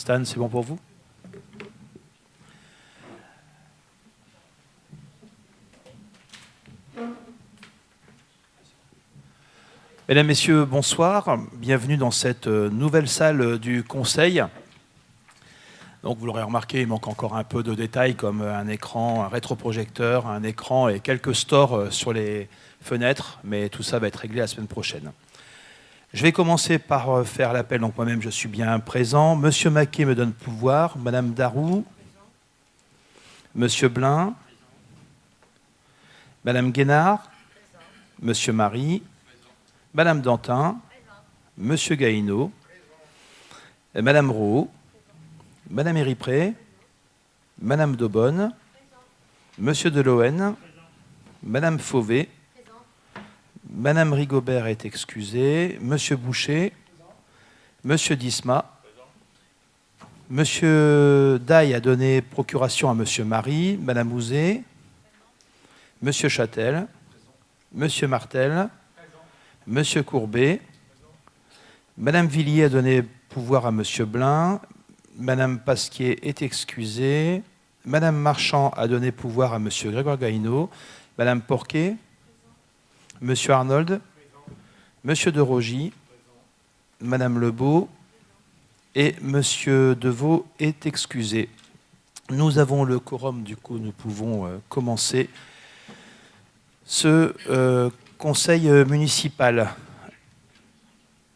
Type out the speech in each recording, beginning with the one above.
Stan, c'est bon pour vous? Mesdames, Messieurs, bonsoir. Bienvenue dans cette nouvelle salle du Conseil. Donc, vous l'aurez remarqué, il manque encore un peu de détails comme un écran, un rétroprojecteur, un écran et quelques stores sur les fenêtres, mais tout ça va être réglé la semaine prochaine. Je vais commencer par faire l'appel, donc moi-même je suis bien présent. Monsieur Maquet me donne pouvoir, Madame Darroux, Monsieur Blin, Madame Guénard, Monsieur Marie, Madame Dantin, Monsieur Gaïno, Madame Roux, Madame Héripré, Madame Daubonne, Monsieur Delohen, Madame Fauvet, Madame Rigobert est excusée, Monsieur Boucher, Monsieur Disma, Monsieur Daille a donné procuration à Monsieur Marie, Madame Ouzet, Monsieur Châtel, Monsieur Martel, Monsieur Courbet, Madame Villiers a donné pouvoir à Monsieur Blin, Madame Pasquier est excusée, Madame Marchand a donné pouvoir à Monsieur Grégoire Gaïno, Madame Porquet, Monsieur Arnold, Monsieur de Rogy, Madame Lebeau et Monsieur Deveau est excusé. Nous avons le quorum, du coup nous pouvons commencer ce conseil municipal.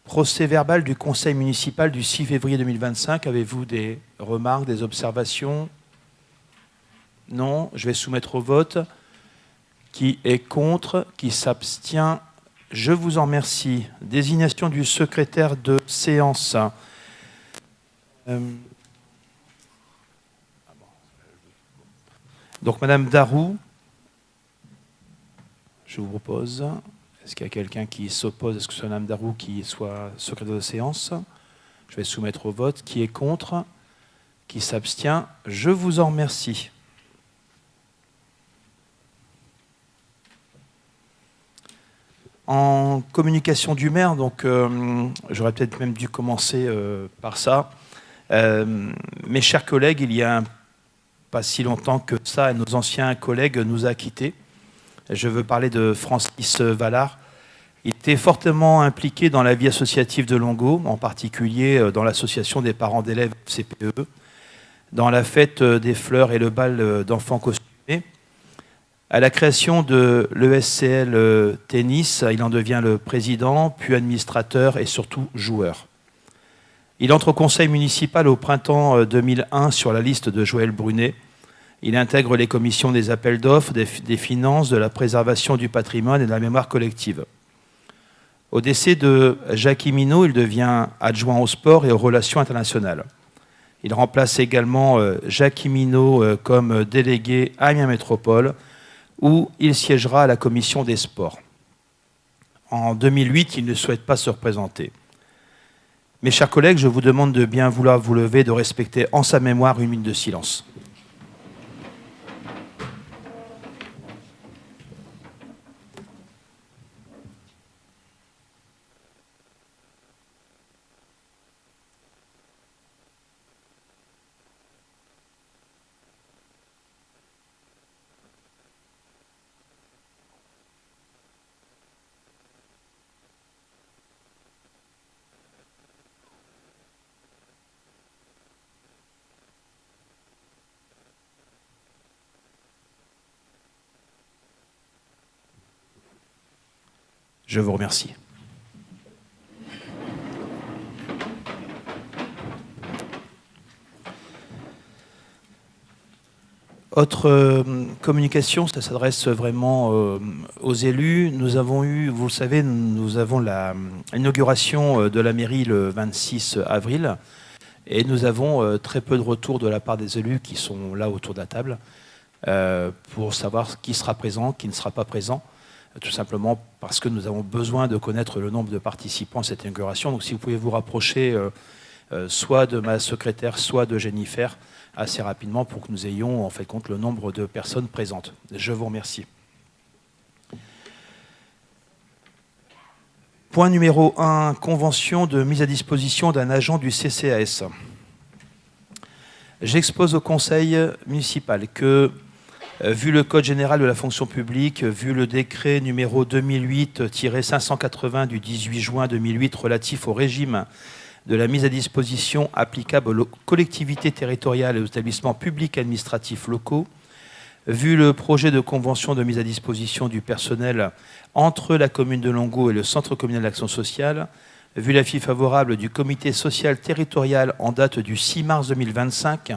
Procès verbal du conseil municipal du 6 février 2025. Avez-vous des remarques, des observations? Non, je vais soumettre au vote. Qui est contre? Qui s'abstient? Je vous en remercie. Désignation du secrétaire de séance. Donc, Madame Darroux, je vous propose. Est-ce qu'il y a quelqu'un qui s'oppose à ce que ce soit Madame Darroux qui soit secrétaire de séance? Je vais soumettre au vote. Qui est contre? Qui s'abstient? Je vous en remercie. En communication du maire, donc j'aurais peut-être même dû commencer par ça. Mes chers collègues, il y a pas si longtemps que ça, un de nos anciens collègues nous a quittés. Je veux parler de Francis Vallard. Il était fortement impliqué dans la vie associative de Longo, en particulier dans l'association des parents d'élèves CPE, dans la fête des fleurs et le bal d'enfants costumés. À la création de l'ESCL Tennis, il en devient le président, puis administrateur et surtout joueur. Il entre au conseil municipal au printemps 2001 sur la liste de Joël Brunet. Il intègre les commissions des appels d'offres, des finances, de la préservation du patrimoine et de la mémoire collective. Au décès de Jackie Minot, il devient adjoint au sport et aux relations internationales. Il remplace également Jackie Minot comme délégué à Amiens Métropole, où il siégera à la commission des sports. En 2008, il ne souhaite pas se représenter. Mes chers collègues, je vous demande de bien vouloir vous lever, de respecter en sa mémoire une minute de silence. Je vous remercie. Autre communication, ça s'adresse vraiment aux élus. Nous avons eu, vous le savez, nous avons l'inauguration de la mairie le 26 avril et nous avons très peu de retours de la part des élus qui sont là autour de la table pour savoir qui sera présent, qui ne sera pas présent. Tout simplement parce que nous avons besoin de connaître le nombre de participants à cette inauguration. Donc si vous pouvez vous rapprocher soit de ma secrétaire, soit de Jennifer, assez rapidement pour que nous ayons en fait compte le nombre de personnes présentes. Je vous remercie. Point numéro 1, convention de mise à disposition d'un agent du CCAS. J'expose au conseil municipal que, vu le Code général de la fonction publique, vu le décret numéro 2008-580 du 18 juin 2008 relatif au régime de la mise à disposition applicable aux collectivités territoriales et aux établissements publics administratifs locaux, vu le projet de convention de mise à disposition du personnel entre la commune de Longeau et le Centre communal d'action sociale, vu l'avis favorable du comité social territorial en date du 6 mars 2025,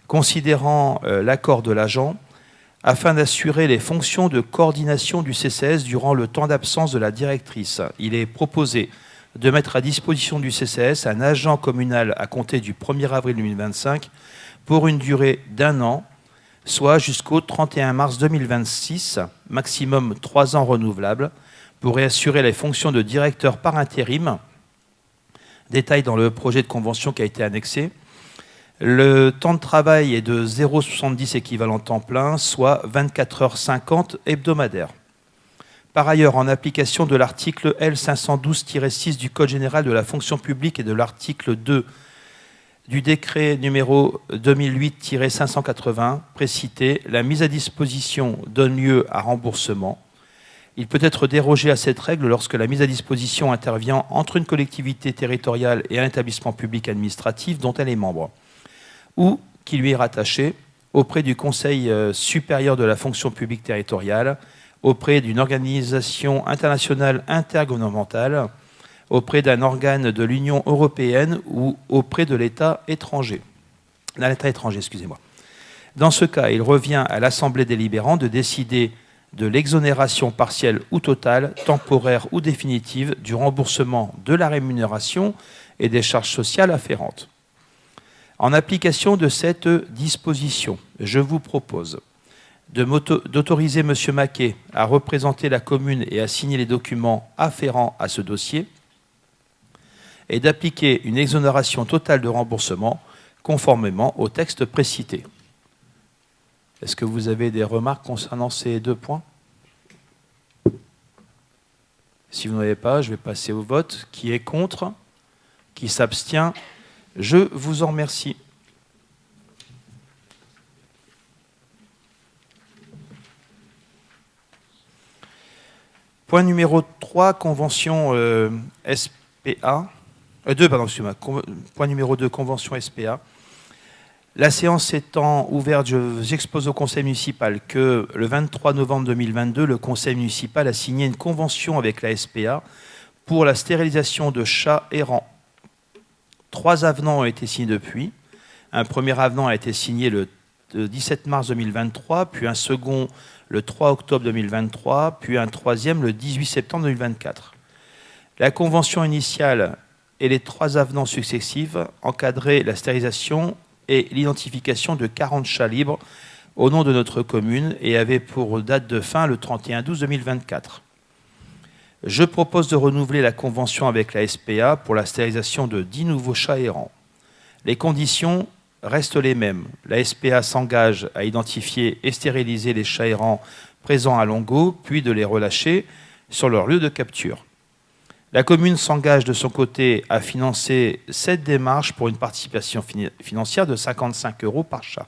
considérant l'accord de l'agent, afin d'assurer les fonctions de coordination du CCS durant le temps d'absence de la directrice, il est proposé de mettre à disposition du CCS un agent communal à compter du 1er avril 2025 pour une durée d'1 an, soit jusqu'au 31 mars 2026, maximum 3 ans renouvelables, pour assurer les fonctions de directeur par intérim. Détail dans le projet de convention qui a été annexé. Le temps de travail est de 0,70 équivalent temps plein, soit 24h50 hebdomadaires. Par ailleurs, en application de l'article L512-6 du Code général de la fonction publique et de l'article 2 du décret numéro 2008-580 précité, la mise à disposition donne lieu à remboursement. Il peut être dérogé à cette règle lorsque la mise à disposition intervient entre une collectivité territoriale et un établissement public administratif dont elle est membre, ou qui lui est rattaché auprès du Conseil supérieur de la fonction publique territoriale, auprès d'une organisation internationale intergouvernementale, auprès d'un organe de l'Union européenne ou auprès de l'État étranger. Dans ce cas, il revient à l'Assemblée délibérante de décider de l'exonération partielle ou totale, temporaire ou définitive, du remboursement de la rémunération et des charges sociales afférentes. En application de cette disposition, je vous propose d'autoriser M. Maquet à représenter la commune et à signer les documents afférents à ce dossier et d'appliquer une exonération totale de remboursement conformément au texte précité. Est-ce que vous avez des remarques concernant ces 2 points? Si vous n'en avez pas, je vais passer au vote. Qui est contre? Qui s'abstient? Je vous en remercie. Point numéro 3, convention SPA. 2, pardon, excusez-moi. Point numéro 2, convention SPA. La séance étant ouverte, j'expose au conseil municipal que le 23 novembre 2022, le conseil municipal a signé une convention avec la SPA pour la stérilisation de chats errants. 3 avenants ont été signés depuis. Un premier avenant a été signé le 17 mars 2023, puis un second le 3 octobre 2023, puis un troisième le 18 septembre 2024. La convention initiale et les 3 avenants successifs encadraient la stérilisation et l'identification de 40 chats libres au nom de notre commune et avaient pour date de fin le 31/12/2024. Je propose de renouveler la convention avec la SPA pour la stérilisation de 10 nouveaux chats errants. Les conditions restent les mêmes. La SPA s'engage à identifier et stériliser les chats errants présents à Longeau, puis de les relâcher sur leur lieu de capture. La commune s'engage de son côté à financer cette démarche pour une participation financière de 55 € par chat.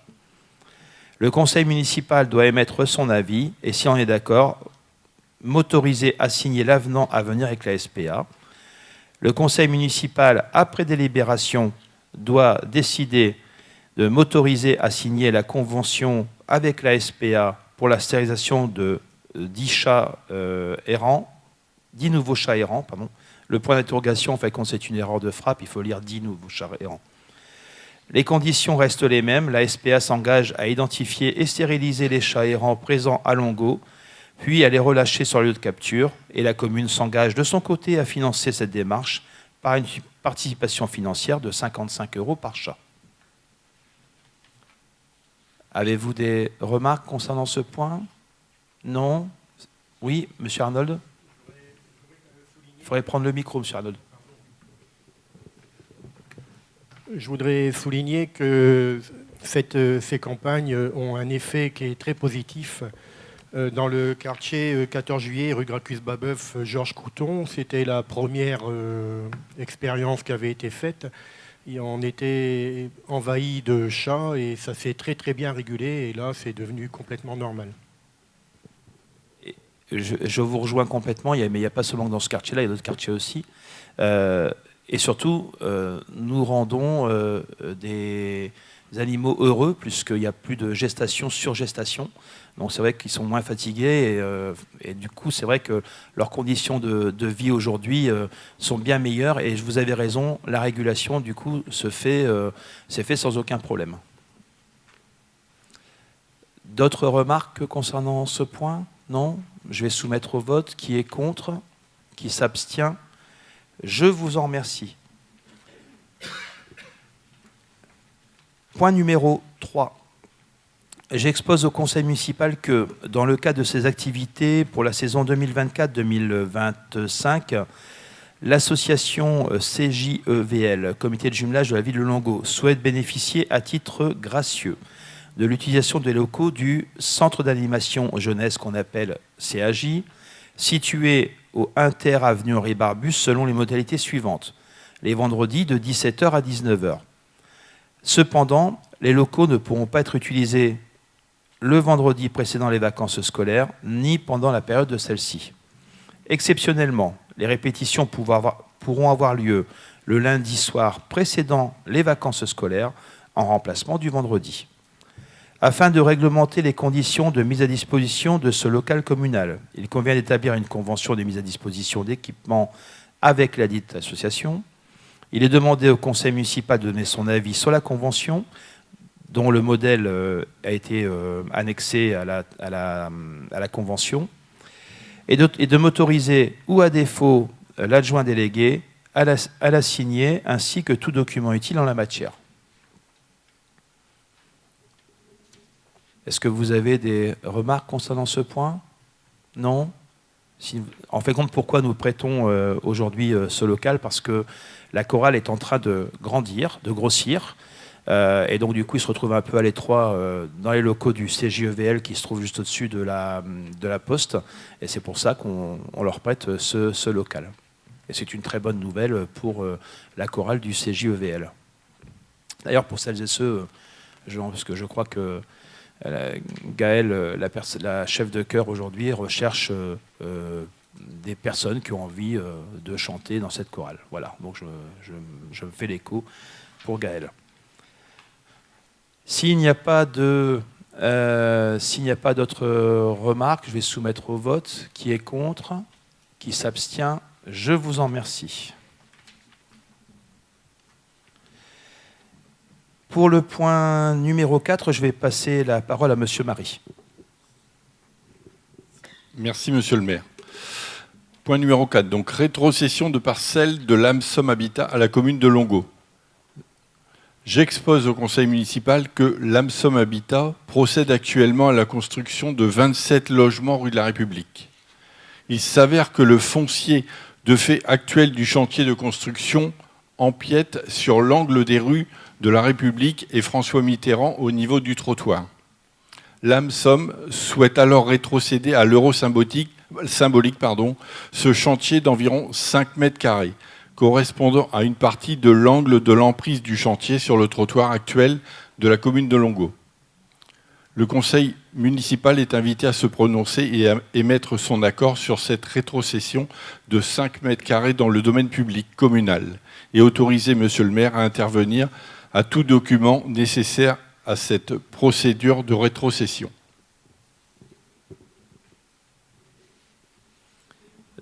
Le conseil municipal doit émettre son avis et, si on est d'accord, m'autoriser à signer l'avenant à venir avec la SPA. Le conseil municipal, après délibération, doit décider de m'autoriser à signer la convention avec la SPA pour la stérilisation de 10 chats errants, 10 nouveaux chats errants, pardon. Le point d'interrogation, en fait, quand c'est une erreur de frappe, il faut lire 10 nouveaux chats errants. Les conditions restent les mêmes. La SPA s'engage à identifier et stériliser les chats errants présents à Longeau, puis à les relâcher sur le lieu de capture. Et la commune s'engage de son côté à financer cette démarche par une participation financière de 55 € par chat. Avez-vous des remarques concernant ce point? Non? Oui, monsieur Arnold? Il faudrait prendre le micro, monsieur Arnold. Je voudrais souligner que ces campagnes ont un effet qui est très positif. Dans le quartier 14 juillet, rue Gracchus-Babeuf, Georges Couton, c'était la première expérience qui avait été faite. on était envahi de chats et ça s'est très très bien régulé et là c'est devenu complètement normal. Je vous rejoins complètement, mais il n'y a pas seulement dans ce quartier-là, il y a d'autres quartiers aussi. Et surtout, nous rendons des animaux heureux, puisqu'il n'y a plus de gestation sur gestation. Donc c'est vrai qu'ils sont moins fatigués et du coup c'est vrai que leurs conditions de vie aujourd'hui sont bien meilleures et vous avez raison, la régulation du coup s'est fait sans aucun problème. D'autres remarques concernant ce point? Non? Je vais soumettre au vote. Qui est contre? Qui s'abstient? Je vous en remercie. Point numéro 3. J'expose au conseil municipal que, dans le cadre de ses activités pour la saison 2024-2025, l'association CJEVL, Comité de jumelage de la ville de Longo, souhaite bénéficier à titre gracieux de l'utilisation des locaux du centre d'animation jeunesse qu'on appelle CAJ, situé au Inter avenue Henri Barbus selon les modalités suivantes. Les vendredis de 17h à 19h. Cependant, les locaux ne pourront pas être utilisés le vendredi précédant les vacances scolaires, ni pendant la période de celle-ci. Exceptionnellement, les répétitions pourront avoir lieu le lundi soir précédant les vacances scolaires, en remplacement du vendredi. Afin de réglementer les conditions de mise à disposition de ce local communal, il convient d'établir une convention de mise à disposition d'équipements avec la dite association. Il est demandé au conseil municipal de donner son avis sur la convention, dont le modèle a été annexé à la convention, et de m'autoriser, ou à défaut, l'adjoint délégué à la signer, ainsi que tout document utile en la matière. Est-ce que vous avez des remarques concernant ce point? Non? En fait, compte pourquoi nous prêtons aujourd'hui ce local? Parce que la chorale est en train de grandir, de grossir. Et donc, du coup, ils se retrouvent un peu à l'étroit dans les locaux du CJEVL qui se trouve juste au-dessus de la Poste. Et c'est pour ça qu'on leur prête ce local. Et c'est une très bonne nouvelle pour la chorale du CJEVL. D'ailleurs, pour celles et ceux, parce que je crois que Gaëlle, la chef de chœur aujourd'hui, recherche des personnes qui ont envie de chanter dans cette chorale. Voilà, donc je me fais l'écho pour Gaëlle. S'il n'y a pas d'autres remarques, je vais soumettre au vote. Qui est contre? Qui s'abstient? Je vous en remercie. Pour le point numéro 4, je vais passer la parole à Monsieur Marie. Merci, Monsieur le maire. Point numéro 4, donc rétrocession de parcelles de l'AMSOM Habitat à la commune de Longo. J'expose au conseil municipal que l'AMSOM Habitat procède actuellement à la construction de 27 logements rue de la République. Il s'avère que le foncier de fait actuel du chantier de construction empiète sur l'angle des rues de la République et François Mitterrand au niveau du trottoir. L'AMSOM souhaite alors rétrocéder à l'euro symbolique ce chantier d'environ 5 mètres carrés, correspondant à une partie de l'angle de l'emprise du chantier sur le trottoir actuel de la commune de Longo. Le conseil municipal est invité à se prononcer et à émettre son accord sur cette rétrocession de 5 mètres carrés dans le domaine public communal et autoriser monsieur le maire à intervenir à tout document nécessaire à cette procédure de rétrocession.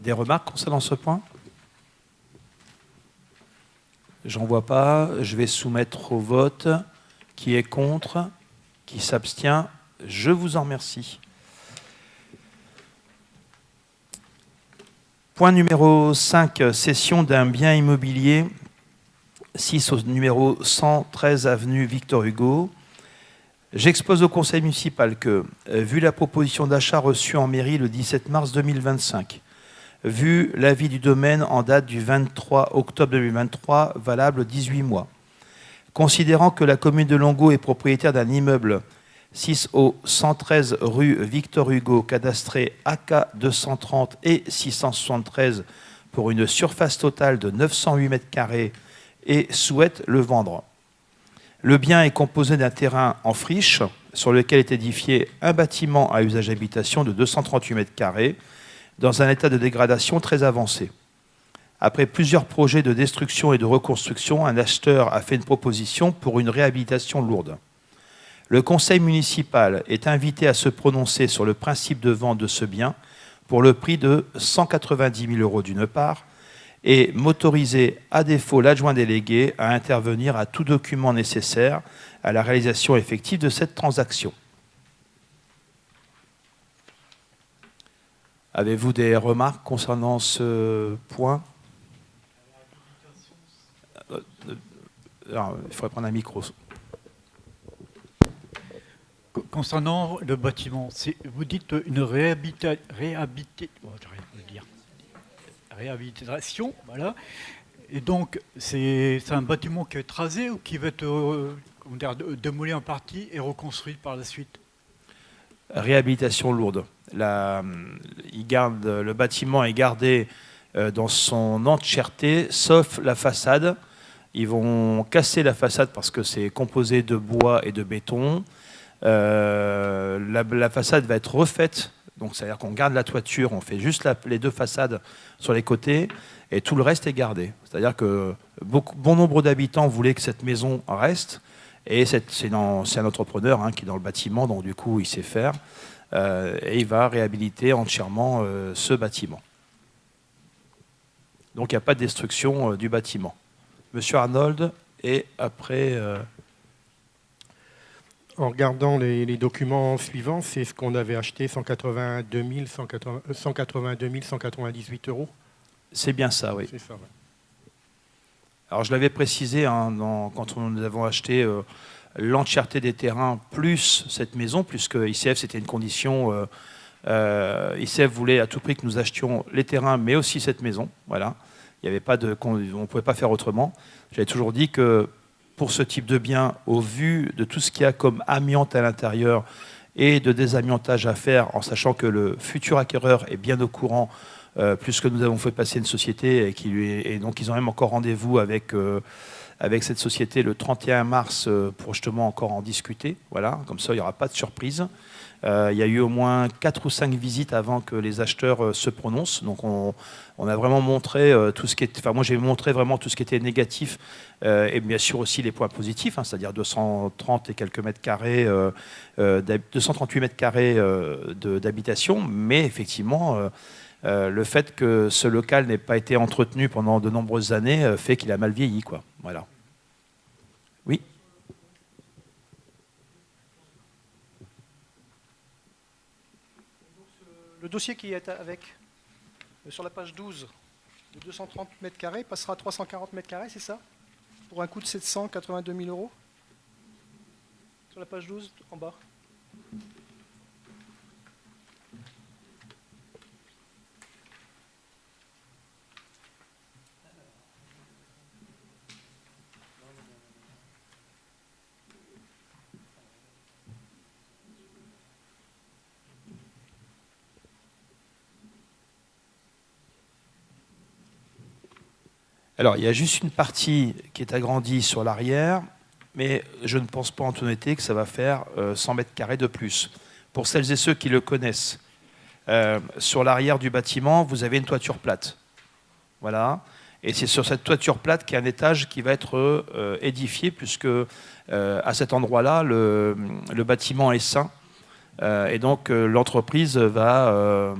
Des remarques concernant ce point? J'en vois pas. Je vais soumettre au vote. Qui est contre? Qui s'abstient? Je vous en remercie. Point numéro 5, cession d'un bien immobilier, 6 au numéro 113 avenue Victor Hugo. J'expose au conseil municipal que, vu la proposition d'achat reçue en mairie le 17 mars 2025, vu l'avis du domaine en date du 23 octobre 2023, valable 18 mois, considérant que la commune de Longo est propriétaire d'un immeuble 6 au 113 rue Victor Hugo, cadastré AK 230 et 673 pour une surface totale de 908 m² et souhaite le vendre. Le bien est composé d'un terrain en friche sur lequel est édifié un bâtiment à usage d'habitation de 238 mètres carrés dans un état de dégradation très avancé. Après plusieurs projets de destruction et de reconstruction, un acheteur a fait une proposition pour une réhabilitation lourde. Le conseil municipal est invité à se prononcer sur le principe de vente de ce bien pour le prix de 190 000 € d'une part et m'autoriser, à défaut l'adjoint délégué, à intervenir à tout document nécessaire à la réalisation effective de cette transaction. Avez-vous des remarques concernant ce point ? Alors, il faudrait prendre un micro. Concernant le bâtiment, vous dites une réhabilitation, voilà. Et donc, c'est un bâtiment qui va être rasé ou qui va être démoli en partie et reconstruit par la suite? Réhabilitation lourde. Le bâtiment est gardé dans son entièreté, sauf la façade. Ils vont casser la façade parce que c'est composé de bois et de béton. La façade va être refaite, donc c'est-à-dire qu'on garde la toiture, on fait juste les deux façades sur les côtés, et tout le reste est gardé. C'est-à-dire que bon nombre d'habitants voulaient que cette maison reste, et c'est un entrepreneur qui est dans le bâtiment, donc du coup il sait faire, et il va réhabiliter entièrement ce bâtiment. Donc il n'y a pas de destruction du bâtiment. Monsieur Arnold, et après... En regardant les documents suivants, c'est ce qu'on avait acheté, 182 198 €. C'est bien ça, oui. C'est ça, ouais. Alors je l'avais précisé quand nous avons acheté l'entièreté des terrains plus cette maison, puisque ICF c'était une condition. ICF voulait à tout prix que nous achetions les terrains, mais aussi cette maison. Voilà, il y avait pas on ne pouvait pas faire autrement. J'avais toujours dit que pour ce type de bien, au vu de tout ce qu'il y a comme amiante à l'intérieur et de désamiantage à faire, en sachant que le futur acquéreur est bien au courant, puisque nous avons fait passer une société et donc ils ont même encore rendez-vous avec cette société le 31 mars pour justement encore en discuter. Voilà, comme ça il n'y aura pas de surprise. Il y a eu au moins 4 ou 5 visites avant que les acheteurs se prononcent. Donc on a vraiment montré tout ce qui était... Enfin moi j'ai montré vraiment tout ce qui était négatif et bien sûr aussi les points positifs, c'est-à-dire 230 et quelques mètres carrés, 238 mètres carrés d'habitation. Mais effectivement, le fait que ce local n'ait pas été entretenu pendant de nombreuses années fait qu'il a mal vieilli, quoi. Voilà. Oui. Le dossier qui est avec, sur la page 12, de 230 mètres carrés, passera à 340 mètres carrés, c'est ça? Pour un coût de 782 000 €. Sur la page 12, en bas. Alors, il y a juste une partie qui est agrandie sur l'arrière, mais je ne pense pas en toute honnêteté que ça va faire 100 mètres carrés de plus. Pour celles et ceux qui le connaissent, sur l'arrière du bâtiment, vous avez une toiture plate. Voilà. Et c'est sur cette toiture plate qu'il y a un étage qui va être édifié, puisque à cet endroit-là, le bâtiment est sain. Et donc l'entreprise va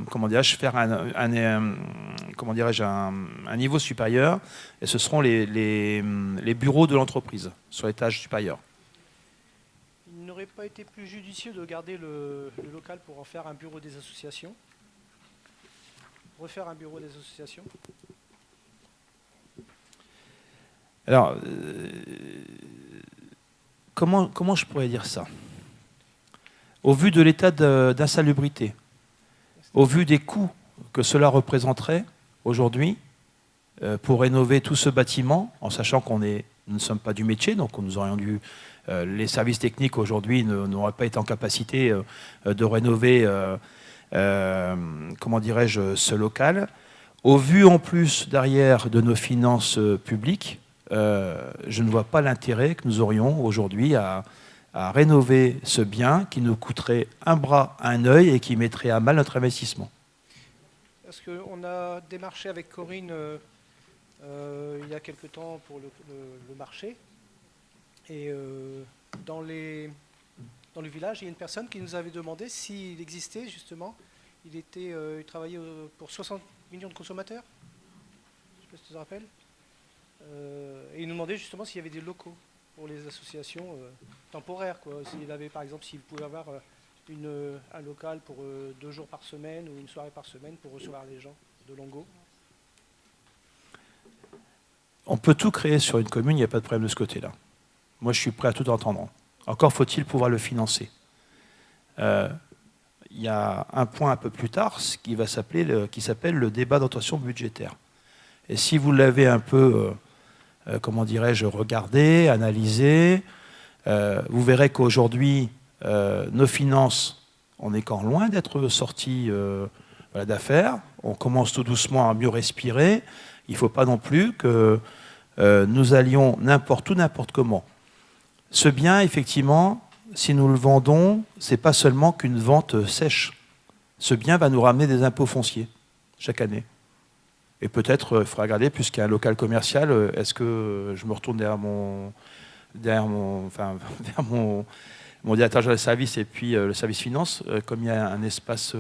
faire un niveau supérieur, et ce seront les bureaux de l'entreprise sur l'étage supérieur. Il n'aurait pas été plus judicieux de garder le local pour en faire un bureau des associations? Refaire un bureau des associations? Alors, comment je pourrais dire ça? Au vu de l'état d'insalubrité, au vu des coûts que cela représenterait aujourd'hui pour rénover tout ce bâtiment, en sachant nous ne sommes pas du métier, donc nous aurions dû, les services techniques aujourd'hui n'auraient pas été en capacité de rénover, ce local. Au vu en plus derrière de nos finances publiques, je ne vois pas l'intérêt que nous aurions aujourd'hui à rénover ce bien qui nous coûterait un bras, un œil et qui mettrait à mal notre investissement. Parce qu'on a démarché avec Corinne il y a quelque temps pour le marché. Et dans le village, il y a une personne qui nous avait demandé s'il existait justement. Il travaillait pour 60 millions de consommateurs. Je ne sais pas si tu te rappelles. Et il nous demandait justement s'il y avait des locaux pour les associations temporaires, quoi. S'il avait, par exemple, s'il pouvait avoir un local pour 2 jours par semaine ou une soirée par semaine pour recevoir les gens de Longo. On peut tout créer sur une commune, il n'y a pas de problème de ce côté-là. Moi, je suis prêt à tout entendre. Encore faut-il pouvoir le financer. Il y a un point un peu plus tard qui s'appelle le débat d'orientation budgétaire. Et si vous l'avez un peu, comment dirais-je, regardé, analysé, vous verrez qu'aujourd'hui, nos finances, on n'est qu'en loin d'être sortis d'affaires. On commence tout doucement à mieux respirer. Il ne faut pas non plus que nous allions n'importe où, n'importe comment. Ce bien, effectivement, si nous le vendons, ce n'est pas seulement qu'une vente sèche. Ce bien va nous ramener des impôts fonciers chaque année. Et peut-être, il faudra regarder, puisqu'il y a un local commercial, est-ce que je me retourne vers mon directeur général de service et puis le service finance, comme il y a un espace,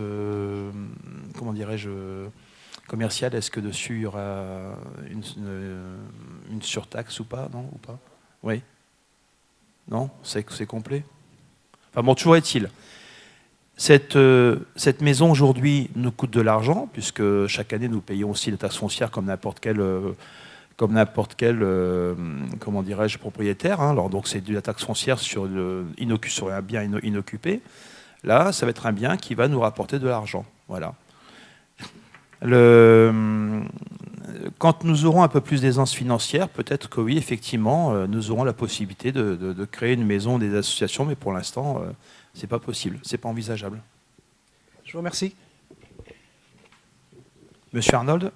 comment dirais-je, commercial, est-ce que dessus il y aura une surtaxe ou pas? Non, ou pas? Oui. Non, c'est complet. Enfin bon, toujours est-il. Cette maison aujourd'hui nous coûte de l'argent, puisque chaque année nous payons aussi les taxes foncières comme n'importe quel comment dirais-je, propriétaire. Hein. Alors donc c'est de la taxe foncière sur un bien inoccupé. Là, ça va être un bien qui va nous rapporter de l'argent. Voilà. Quand nous aurons un peu plus d'aisance financière, peut-être que oui, effectivement, nous aurons la possibilité de créer une maison des associations, mais pour l'instant, ce n'est pas possible, ce n'est pas envisageable. Je vous remercie. Monsieur Arnold?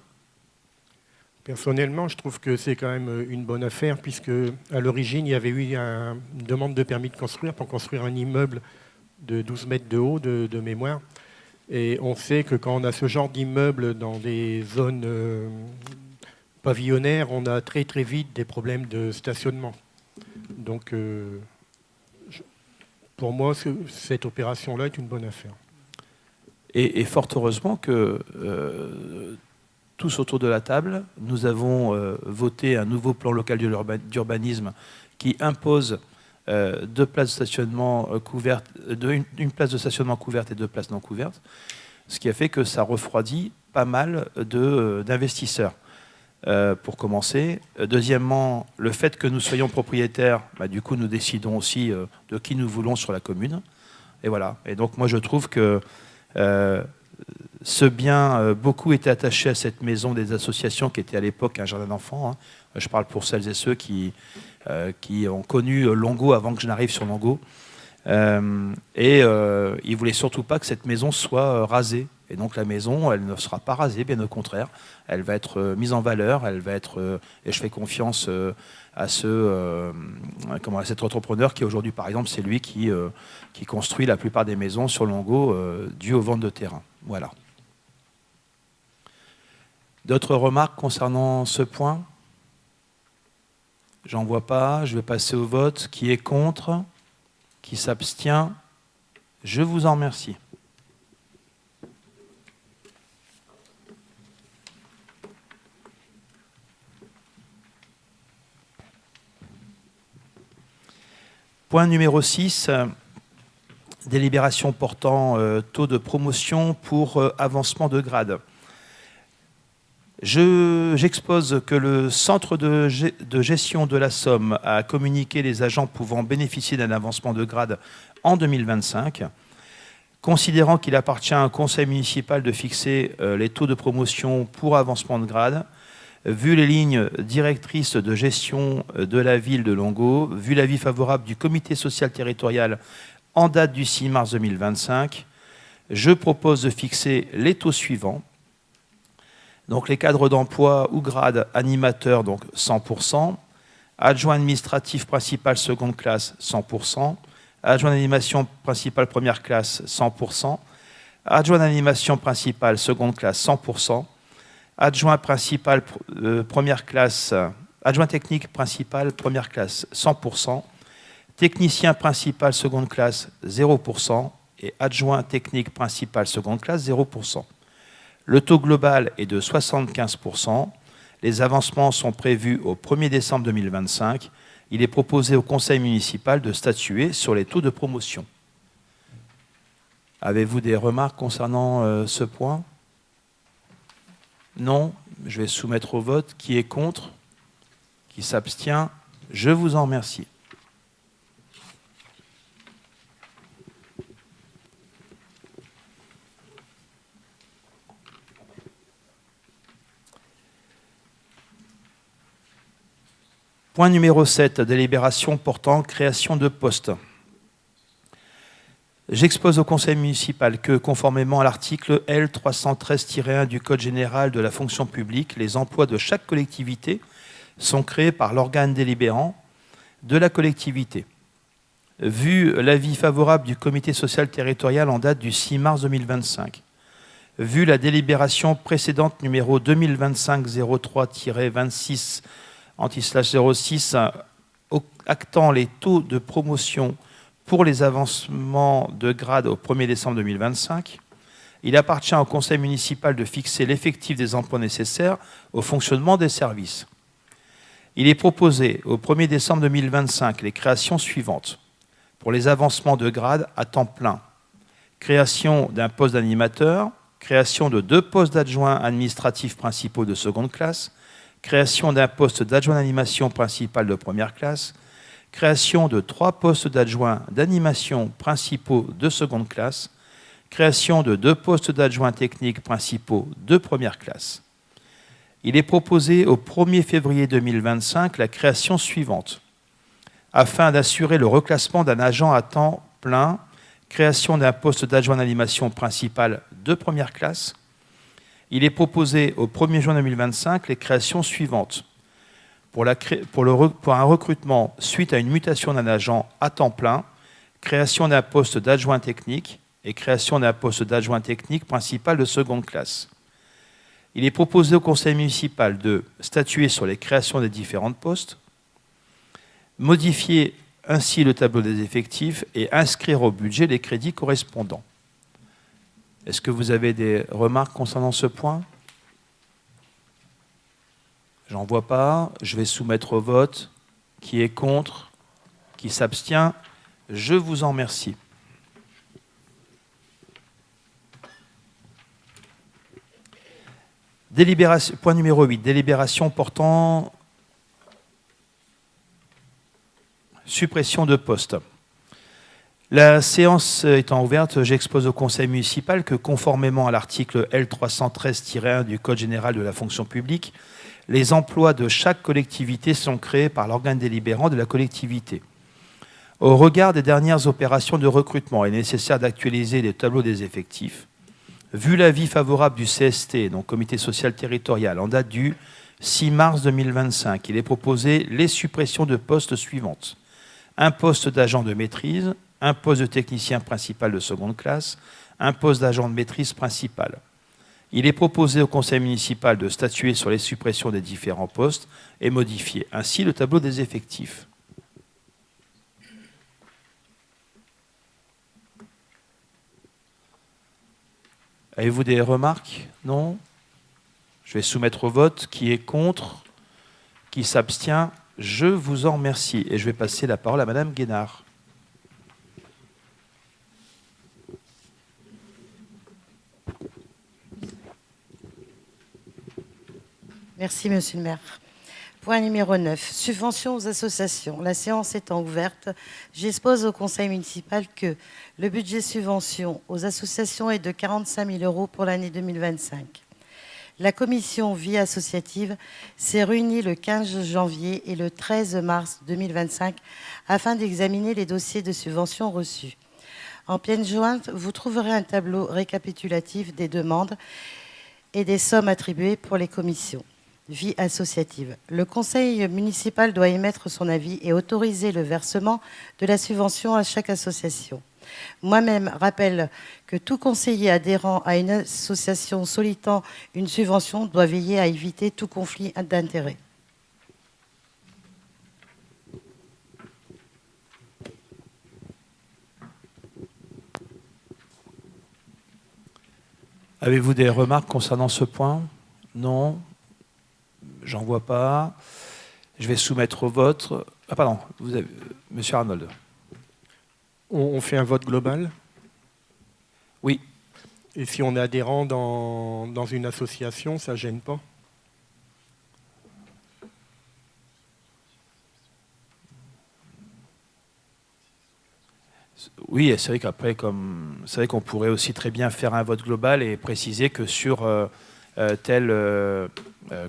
Personnellement, je trouve que c'est quand même une bonne affaire, puisque à l'origine, il y avait eu une demande de permis de construire pour construire un immeuble de 12 mètres de haut de mémoire. Et on sait que quand on a ce genre d'immeuble dans des zones pavillonnaires, on a très très vite des problèmes de stationnement. Donc pour moi, cette opération-là est une bonne affaire. Et fort heureusement que tous autour de la table, nous avons voté un nouveau plan local d'urbanisme qui impose 2 places de stationnement couvertes, une place de stationnement couverte et 2 places non couvertes, ce qui a fait que ça refroidit pas mal d'investisseurs. Pour commencer. Deuxièmement, le fait que nous soyons propriétaires, du coup, nous décidons aussi de qui nous voulons sur la commune. Et voilà. Et donc, moi, je trouve que ce bien, beaucoup étaient attachés à cette maison des associations qui était à l'époque un jardin d'enfants. Hein. Je parle pour celles et ceux qui ont connu Longo avant que je n'arrive sur Longo. Ils ne voulaient surtout pas que cette maison soit rasée. Et donc la maison, elle ne sera pas rasée, bien au contraire. Elle va être mise en valeur, elle va être... et je fais confiance à cet entrepreneur qui aujourd'hui, par exemple, c'est lui qui construit la plupart des maisons sur Longo dû aux ventes de terrain. Voilà. D'autres remarques concernant ce point? J'en vois pas. Je vais passer au vote. Qui est contre? Qui s'abstient? Je vous en remercie. Point numéro 6, délibération portant taux de promotion pour avancement de grade. J'expose que le centre de gestion de la Somme a communiqué les agents pouvant bénéficier d'un avancement de grade en 2025. Considérant qu'il appartient à un conseil municipal de fixer les taux de promotion pour avancement de grade, vu les lignes directrices de gestion de la ville de Longo, vu l'avis favorable du comité social territorial en date du 6 mars 2025, je propose de fixer les taux suivants. Donc les cadres d'emploi ou grades animateurs, donc 100%, Adjoint administratif principal seconde classe, 100%. Adjoint d'animation principale première classe, 100%. Adjoint d'animation principale seconde classe, 100%. Adjoint principal première classe, adjoint technique principal première classe, 100%. Technicien principal seconde classe, 0%. Et adjoint technique principal seconde classe, 0%. Le taux global est de 75%. Les avancements sont prévus au 1er décembre 2025. Il est proposé au conseil municipal de statuer sur les taux de promotion. Avez-vous des remarques concernant ce point? Non. Je vais soumettre au vote. Qui est contre? Qui s'abstient? Je vous en remercie. Point numéro 7, délibération portant création de postes. J'expose au conseil municipal que, conformément à l'article L313-1 du Code général de la fonction publique, les emplois de chaque collectivité sont créés par l'organe délibérant de la collectivité. Vu l'avis favorable du comité social territorial en date du 6 mars 2025, vu la délibération précédente numéro 2025-03-26 anti/06 actant les taux de promotion pour les avancements de grade au 1er décembre 2025, il appartient au conseil municipal de fixer l'effectif des emplois nécessaires au fonctionnement des services. Il est proposé au 1er décembre 2025 les créations suivantes. Pour les avancements de grade à temps plein, création d'un poste d'animateur, création de 2 postes d'adjoints administratifs principaux de seconde classe, création d'un poste d'adjoint d'animation principal de première classe, création de 3 postes d'adjoints d'animation principaux de seconde classe, création de 2 postes d'adjoints techniques principaux de première classe. Il est proposé au 1er février 2025 la création suivante. Afin d'assurer le reclassement d'un agent à temps plein, création d'un poste d'adjoint d'animation principal de première classe, il est proposé au 1er juin 2025 les créations suivantes. Pour un recrutement suite à une mutation d'un agent à temps plein, création d'un poste d'adjoint technique et création d'un poste d'adjoint technique principal de seconde classe. Il est proposé au conseil municipal de statuer sur les créations des différents postes, modifier ainsi le tableau des effectifs et inscrire au budget les crédits correspondants. Est-ce que vous avez des remarques concernant ce point? J'en vois pas. Je vais soumettre au vote. Qui est contre? Qui s'abstient? Je vous en remercie. Point numéro 8. Délibération portant suppression de postes. La séance étant ouverte, j'expose au conseil municipal que, conformément à l'article L313-1 du Code général de la fonction publique, les emplois de chaque collectivité sont créés par l'organe délibérant de la collectivité. Au regard des dernières opérations de recrutement, il est nécessaire d'actualiser les tableaux des effectifs. Vu l'avis favorable du CST, donc Comité social territorial, en date du 6 mars 2025, il est proposé les suppressions de postes suivantes. Un poste d'agent de maîtrise, un poste de technicien principal de seconde classe, un poste d'agent de maîtrise principal. Il est proposé au conseil municipal de statuer sur les suppressions des différents postes et modifier ainsi le tableau des effectifs. Avez-vous des remarques? Non? Je vais soumettre au vote. Qui est contre? Qui s'abstient? Je vous en remercie. Et je vais passer la parole à Madame Guénard. Merci, Monsieur le maire. Point numéro 9, subvention aux associations. La séance étant ouverte, j'expose au conseil municipal que le budget subvention aux associations est de 45 000 € pour l'année 2025. La commission vie associative s'est réunie le 15 janvier et le 13 mars 2025 afin d'examiner les dossiers de subventions reçus. En pièce jointe, vous trouverez un tableau récapitulatif des demandes et des sommes attribuées pour les commissions. vie associative. Le conseil municipal doit émettre son avis et autoriser le versement de la subvention à chaque association. Moi-même rappelle que tout conseiller adhérent à une association sollicitant une subvention doit veiller à éviter tout conflit d'intérêts. Avez-vous des remarques concernant ce point? Non. J'en vois pas. Je vais soumettre au vote. Ah pardon, vous avez, Monsieur Arnold. On fait un vote global? Oui. Et si on est adhérent dans une association, ça ne gêne pas? Oui, et c'est vrai qu'après, c'est vrai qu'on pourrait aussi très bien faire un vote global et préciser que sur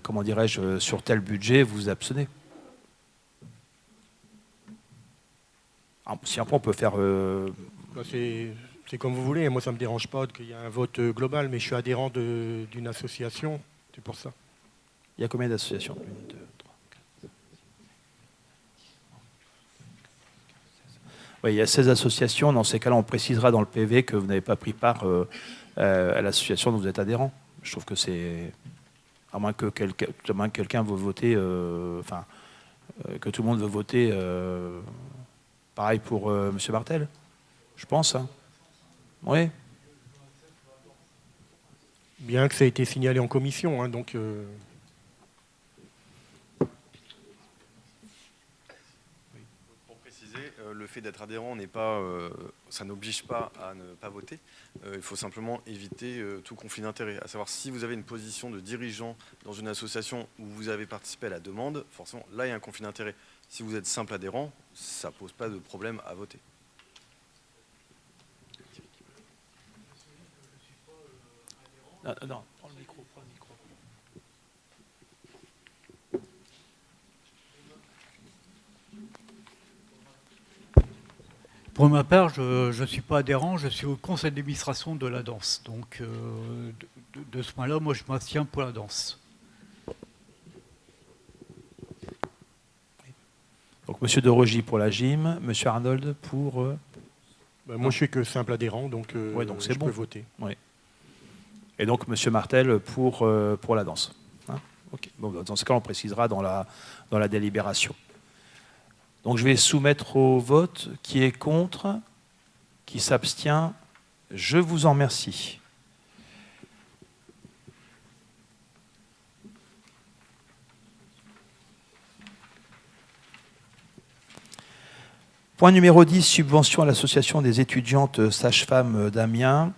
comment dirais-je, sur tel budget, vous vous abstenez. Si après on peut faire. C'est comme vous voulez. Moi, ça ne me dérange pas qu'il y ait un vote global, mais je suis adhérent d'une association. C'est pour ça. Il y a combien d'associations? 1, 2, 3, 4, 5, 6, 7, 8, 9, 10, 11, 12, 13, 14, 15, 16. Oui, il y a 16 associations. Dans ces cas-là, on précisera dans le PV que vous n'avez pas pris part à l'association dont vous êtes adhérent. Je trouve que c'est. À moins que quelqu'un veut voter. Que tout le monde veut voter. Pareil pour M. Martel, je pense. Hein. Oui. Bien que ça a été signalé en commission, hein, donc... Pour préciser, le fait d'être adhérent n'est pas, ça n'oblige pas à ne pas voter. Il faut simplement éviter tout conflit d'intérêt. À savoir, si vous avez une position de dirigeant dans une association où vous avez participé à la demande, forcément, là, il y a un conflit d'intérêt. Si vous êtes simple adhérent, ça ne pose pas de problème à voter. Non, prends le micro. Pour ma part, je ne suis pas adhérent, je suis au conseil d'administration de la danse. Donc, de ce point-là, moi, je m'abstiens pour la danse. Donc, M. De Rogy pour la gym, M. Arnold pour... moi, je suis que simple adhérent, donc, donc c'est je bon. peux voter. Oui. Et donc, M. Martel pour la danse. Hein, okay. Bon, dans ce cas, on précisera dans la délibération. Donc, je vais soumettre au vote qui est contre, qui s'abstient. Je vous en remercie. Point numéro 10, subvention à l'association des étudiantes sages-femmes d'Amiens.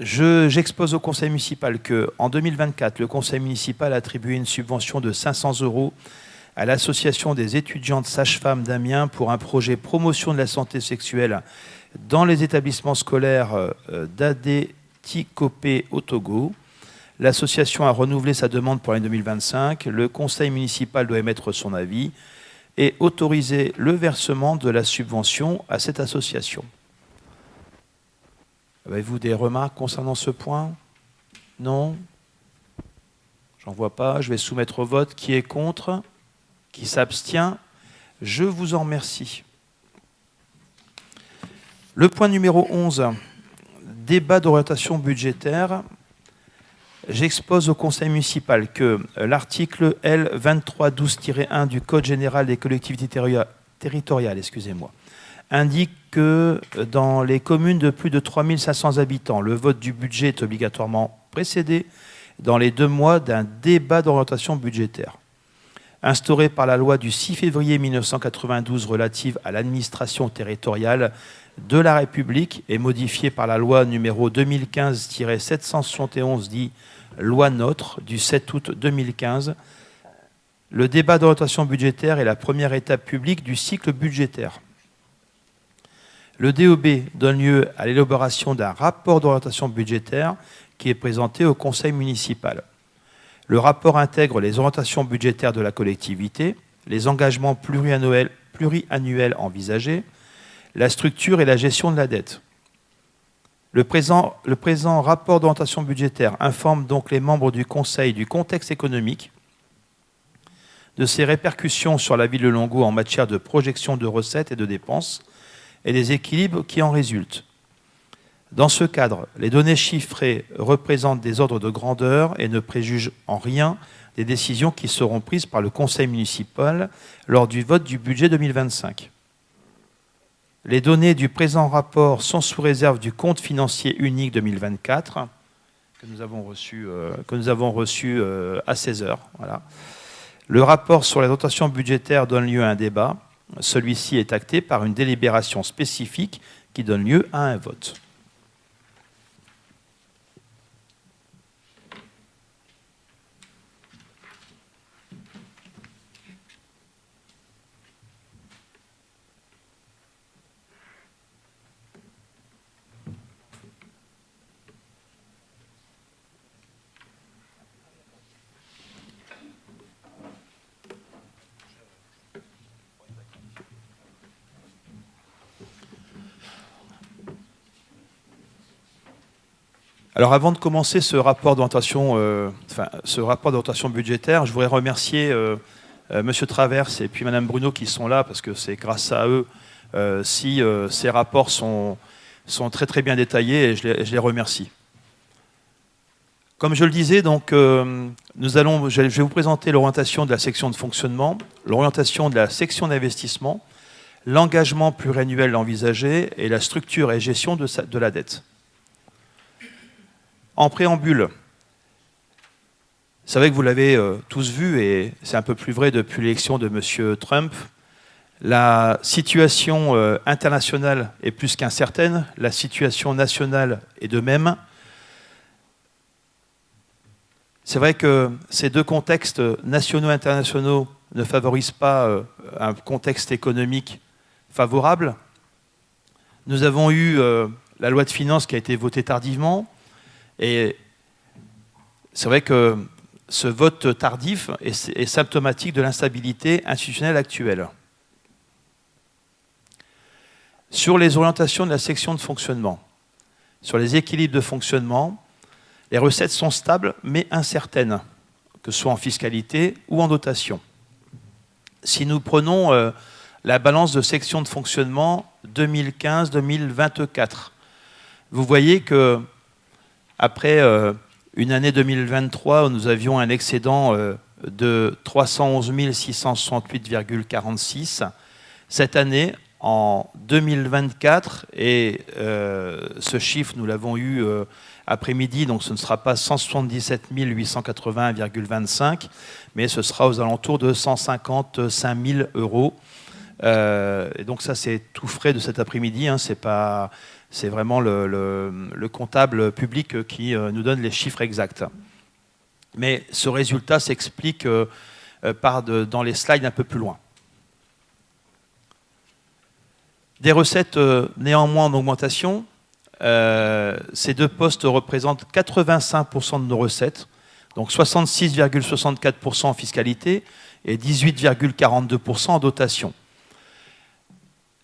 J'expose au conseil municipal qu'en 2024, le conseil municipal a attribué une subvention de 500 € à l'association des étudiantes sages-femmes d'Amiens pour un projet promotion de la santé sexuelle dans les établissements scolaires d'Adétikopé au Togo. L'association a renouvelé sa demande pour l'année 2025. Le conseil municipal doit émettre son avis et autoriser le versement de la subvention à cette association. Avez-vous des remarques concernant ce point? Non? J'en vois pas. Je vais soumettre au vote. Qui est contre? Qui s'abstient? Je vous en remercie. Le point numéro 11, débat d'orientation budgétaire. J'expose au conseil municipal que l'article L 2312-1 du Code général des collectivités territoriales, indique que dans les communes de plus de 3500 habitants, le vote du budget est obligatoirement précédé dans les 2 mois d'un débat d'orientation budgétaire. Instauré par la loi du 6 février 1992 relative à l'administration territoriale de la République et modifié par la loi numéro 2015-771 dit loi NOTRe du 7 août 2015, le débat d'orientation budgétaire est la première étape publique du cycle budgétaire. Le DOB donne lieu à l'élaboration d'un rapport d'orientation budgétaire qui est présenté au conseil municipal. Le rapport intègre les orientations budgétaires de la collectivité, les engagements pluriannuels envisagés, la structure et la gestion de la dette. Le présent rapport d'orientation budgétaire informe donc les membres du Conseil du contexte économique, de ses répercussions sur la ville de Longueau en matière de projection de recettes et de dépenses et des équilibres qui en résultent. Dans ce cadre, les données chiffrées représentent des ordres de grandeur et ne préjugent en rien des décisions qui seront prises par le Conseil municipal lors du vote du budget 2025. Les données du présent rapport sont sous réserve du compte financier unique 2024 que nous avons reçu à 16h. Voilà. Le rapport sur la dotation budgétaire donne lieu à un débat. Celui-ci est acté par une délibération spécifique qui donne lieu à un vote. Alors avant de commencer ce rapport d'orientation budgétaire, je voudrais remercier Monsieur Traverse et puis Madame Bruno qui sont là, parce que c'est grâce à eux si ces rapports sont très très bien détaillés, et je les remercie. Comme je le disais, donc, je vais vous présenter l'orientation de la section de fonctionnement, l'orientation de la section d'investissement, l'engagement pluriannuel envisagé et la structure et gestion de la dette. En préambule, c'est vrai que vous l'avez tous vu, et c'est un peu plus vrai depuis l'élection de M. Trump, la situation internationale est plus qu'incertaine, la situation nationale est de même. C'est vrai que ces deux contextes nationaux et internationaux ne favorisent pas un contexte économique favorable. Nous avons eu la loi de finances qui a été votée tardivement, et c'est vrai que ce vote tardif est symptomatique de l'instabilité institutionnelle actuelle. Sur les orientations de la section de fonctionnement, sur les équilibres de fonctionnement, les recettes sont stables mais incertaines, que ce soit en fiscalité ou en dotation. Si nous prenons la balance de section de fonctionnement 2015-2024, vous voyez que après une année 2023 où nous avions un excédent de 311 668,46, cette année, en 2024, et ce chiffre, nous l'avons eu après-midi, donc ce ne sera pas 177 881,25, mais ce sera aux alentours de 155 000 euros. Et donc ça, c'est tout frais de cet après-midi, hein, c'est vraiment le comptable public qui nous donne les chiffres exacts. Mais ce résultat s'explique dans les slides un peu plus loin. Des recettes néanmoins en augmentation. Ces deux postes représentent 85% de nos recettes, donc 66,64% en fiscalité et 18,42% en dotation.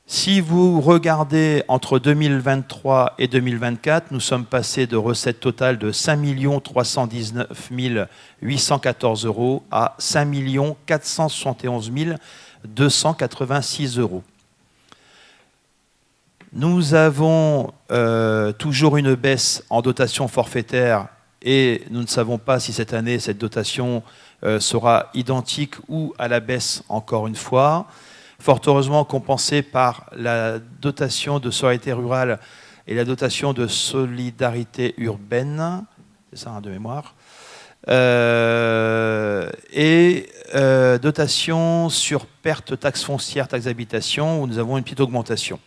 Si vous regardez entre 2023 et 2024, nous sommes passés de recettes totales de 5 319 814 euros à 5 471 286 euros. Nous avons toujours une baisse en dotation forfaitaire, et nous ne savons pas si cette année, cette dotation sera identique ou à la baisse encore une fois. Fort heureusement compensée par la dotation de solidarité rurale et la dotation de solidarité urbaine, c'est ça, hein, de mémoire, et dotation sur perte taxe foncière, taxe d'habitation, où nous avons une petite augmentation.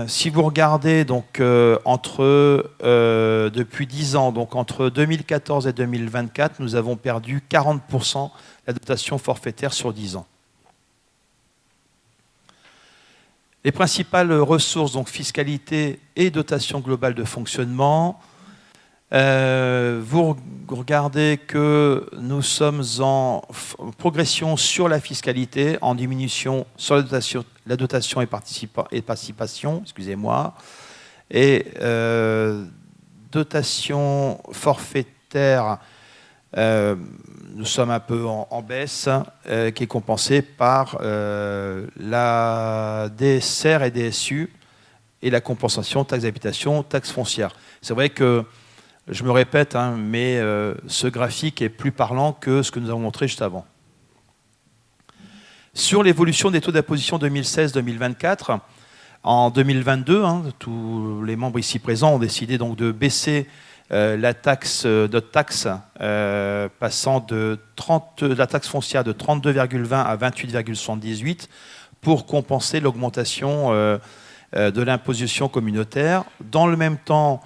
Si vous regardez donc depuis 10 ans, donc entre 2014 et 2024, nous avons perdu 40% la dotation forfaitaire sur 10 ans. Les principales ressources, donc fiscalité et dotation globale de fonctionnement, Vous regardez que nous sommes en progression sur la fiscalité, en diminution sur la dotation et participation, excusez-moi, et dotation forfaitaire, nous sommes un peu en baisse, qui est compensée par la DSR et DSU et la compensation taxe d'habitation, taxe foncière. C'est vrai que, je me répète, hein, mais ce graphique est plus parlant que ce que nous avons montré juste avant. Sur l'évolution des taux d'imposition 2016-2024, en 2022, hein, tous les membres ici présents ont décidé donc de baisser la taxe, notre taxe, passant de la taxe foncière de 32,20 à 28,78 pour compenser l'augmentation de l'imposition communautaire. Dans le même temps,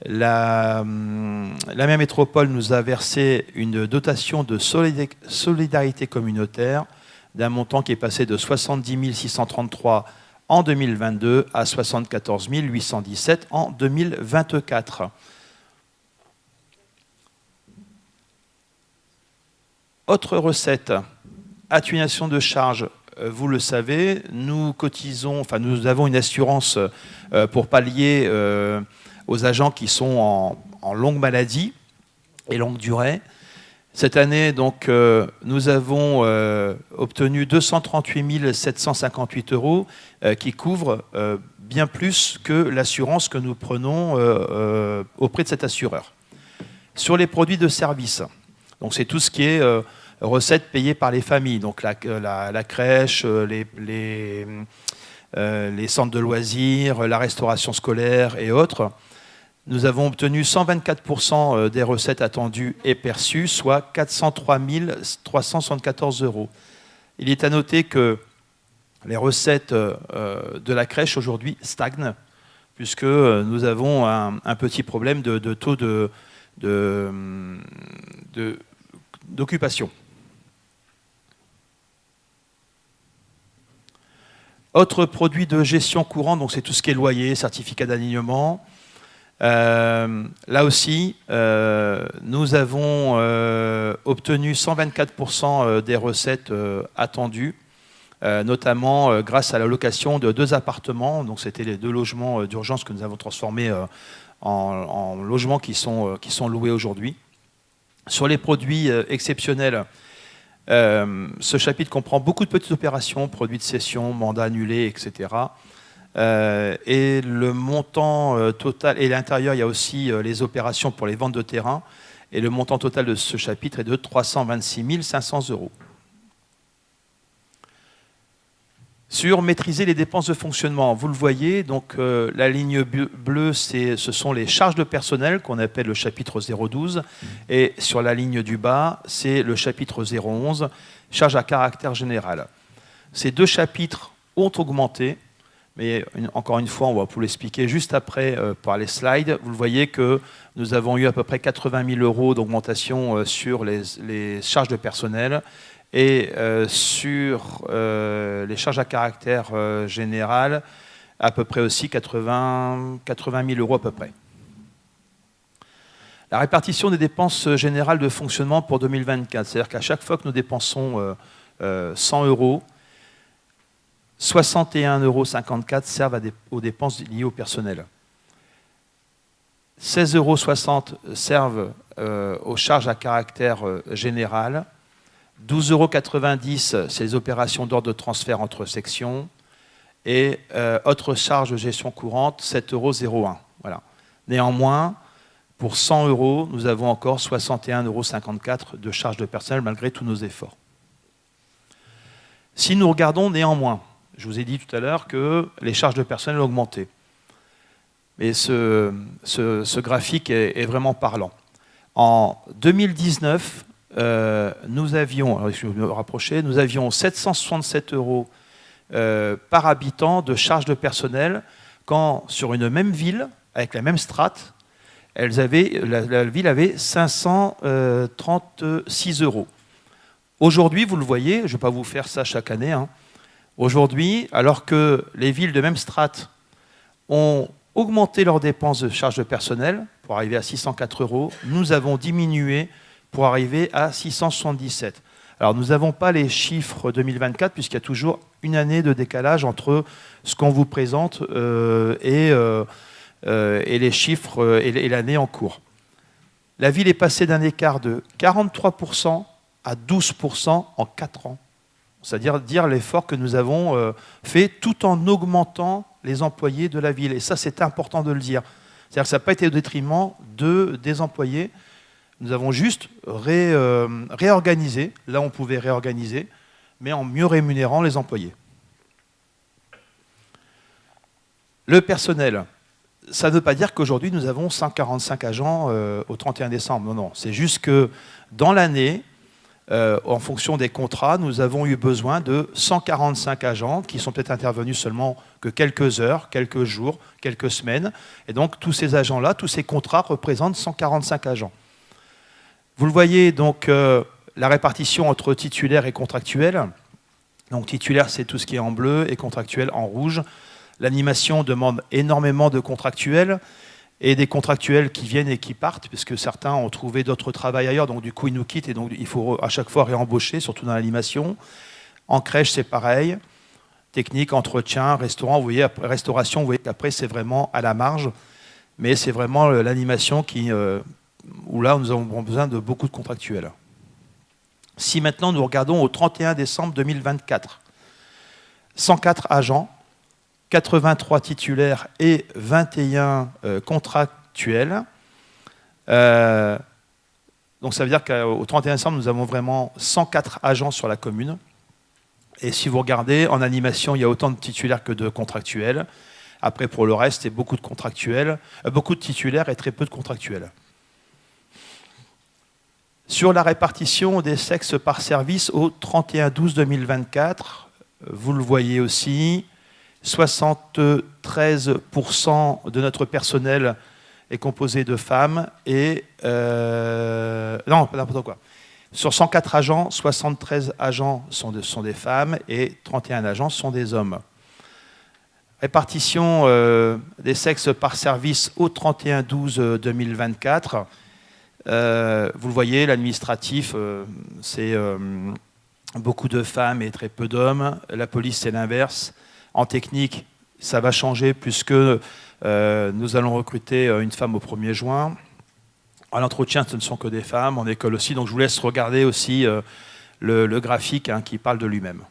la même métropole nous a versé une dotation de solidarité communautaire d'un montant qui est passé de 70 633 en 2022 à 74 817 en 2024. Autre recette, atténuation de charges. Vous le savez, nous cotisons, enfin nous avons une assurance pour pallier aux agents qui sont en longue maladie et longue durée. Cette année, donc, nous avons obtenu 238 758 € qui couvrent bien plus que l'assurance que nous prenons auprès de cet assureur. Sur les produits de service, donc c'est tout ce qui est recettes payées par les familles, donc la crèche, les centres de loisirs, la restauration scolaire et autres. Nous avons obtenu 124% des recettes attendues et perçues, soit 403 374 €. Il est à noter que les recettes de la crèche aujourd'hui stagnent, puisque nous avons un petit problème de taux d'occupation. Autre produit de gestion courante, donc c'est tout ce qui est loyer, certificat d'alignement. Là aussi, nous avons obtenu 124% des recettes attendues, notamment grâce à la location de 2 appartements. Donc c'était les 2 logements d'urgence que nous avons transformés en logements qui sont loués aujourd'hui. Sur les produits exceptionnels, ce chapitre comprend beaucoup de petites opérations, produits de cession, mandats annulés, etc. Et le montant total, et à l'intérieur il y a aussi les opérations pour les ventes de terrain, et le montant total de ce chapitre est de 326 500 €. Sur maîtriser les dépenses de fonctionnement, vous le voyez, donc la ligne bleue, ce sont les charges de personnel qu'on appelle le chapitre 012, et sur la ligne du bas, c'est le chapitre 011, charges à caractère général. Ces 2 chapitres ont augmenté, mais encore une fois, on va vous l'expliquer juste après par les slides. Vous le voyez que nous avons eu à peu près 80 000 € d'augmentation sur les charges de personnel, et sur les charges à caractère général, à peu près aussi 80 000 € à peu près. La répartition des dépenses générales de fonctionnement pour 2024, c'est-à-dire qu'à chaque fois que nous dépensons 100 €, 61,54 € servent aux dépenses liées au personnel. 16,60 € servent aux charges à caractère général. 12,90 €, c'est les opérations d'ordre de transfert entre sections. Et autres charges de gestion courante, 7,01 €. Voilà. Néanmoins, pour 100 €, nous avons encore 61,54 € de charges de personnel malgré tous nos efforts. Si nous regardons néanmoins, je vous ai dit tout à l'heure que les charges de personnel ont augmenté. Mais ce graphique est vraiment parlant. En 2019, nous avions, alors je vais me rapprocher, nous avions 767 € par habitant de charges de personnel, quand sur une même ville, avec la même strate, la ville avait 536 €. Aujourd'hui, vous le voyez, je ne vais pas vous faire ça chaque année, hein. Aujourd'hui, alors que les villes de même strate ont augmenté leurs dépenses de charges de personnel, pour arriver à 604 €. Nous avons diminué pour arriver à 677. Alors, nous n'avons pas les chiffres 2024, puisqu'il y a toujours une année de décalage entre ce qu'on vous présente et les chiffres et l'année en cours. La ville est passée d'un écart de 43% à 12% en 4 ans. C'est-à-dire l'effort que nous avons fait tout en augmentant les employés de la ville. Et ça, c'est important de le dire. C'est-à-dire que ça n'a pas été au détriment des employés. Nous avons juste réorganisé, là on pouvait réorganiser, mais en mieux rémunérant les employés. Le personnel, ça ne veut pas dire qu'aujourd'hui nous avons 145 agents au 31 décembre. Non, non, c'est juste que dans l'année, en fonction des contrats, nous avons eu besoin de 145 agents qui sont peut-être intervenus seulement que quelques heures, quelques jours, quelques semaines. Et donc tous ces agents-là, tous ces contrats représentent 145 agents. Vous le voyez, donc, la répartition entre titulaires et contractuels. Donc, titulaire, c'est tout ce qui est en bleu et contractuel en rouge. L'animation demande énormément de contractuels et des contractuels qui viennent et qui partent, puisque certains ont trouvé d'autres travails ailleurs, donc du coup, ils nous quittent et donc il faut à chaque fois réembaucher, surtout dans l'animation. En crèche, c'est pareil. Technique, entretien, restaurant, vous voyez, restauration, vous voyez qu'après, c'est vraiment à la marge. Mais c'est vraiment l'animation où là, nous avons besoin de beaucoup de contractuels. Si maintenant nous regardons au 31 décembre 2024, 104 agents, 83 titulaires et 21 contractuels. Donc ça veut dire qu'au 31 décembre, nous avons vraiment 104 agents sur la commune. Et si vous regardez, en animation, il y a autant de titulaires que de contractuels. Après, pour le reste, c'est beaucoup de contractuels, beaucoup de titulaires et très peu de contractuels. Sur la répartition des sexes par service au 31/12/2024, vous le voyez aussi, 73% de notre personnel est composé de femmes et... non, n'importe quoi. Sur 104 agents, 73 agents sont des femmes et 31 agents sont des hommes. Répartition des sexes par service au 31/12/2024. Vous le voyez, l'administratif, c'est beaucoup de femmes et très peu d'hommes. La police, c'est l'inverse. En technique, ça va changer puisque nous allons recruter une femme au 1er juin. À l'entretien, ce ne sont que des femmes. En école aussi. Donc je vous laisse regarder aussi le graphique qui parle de lui-même.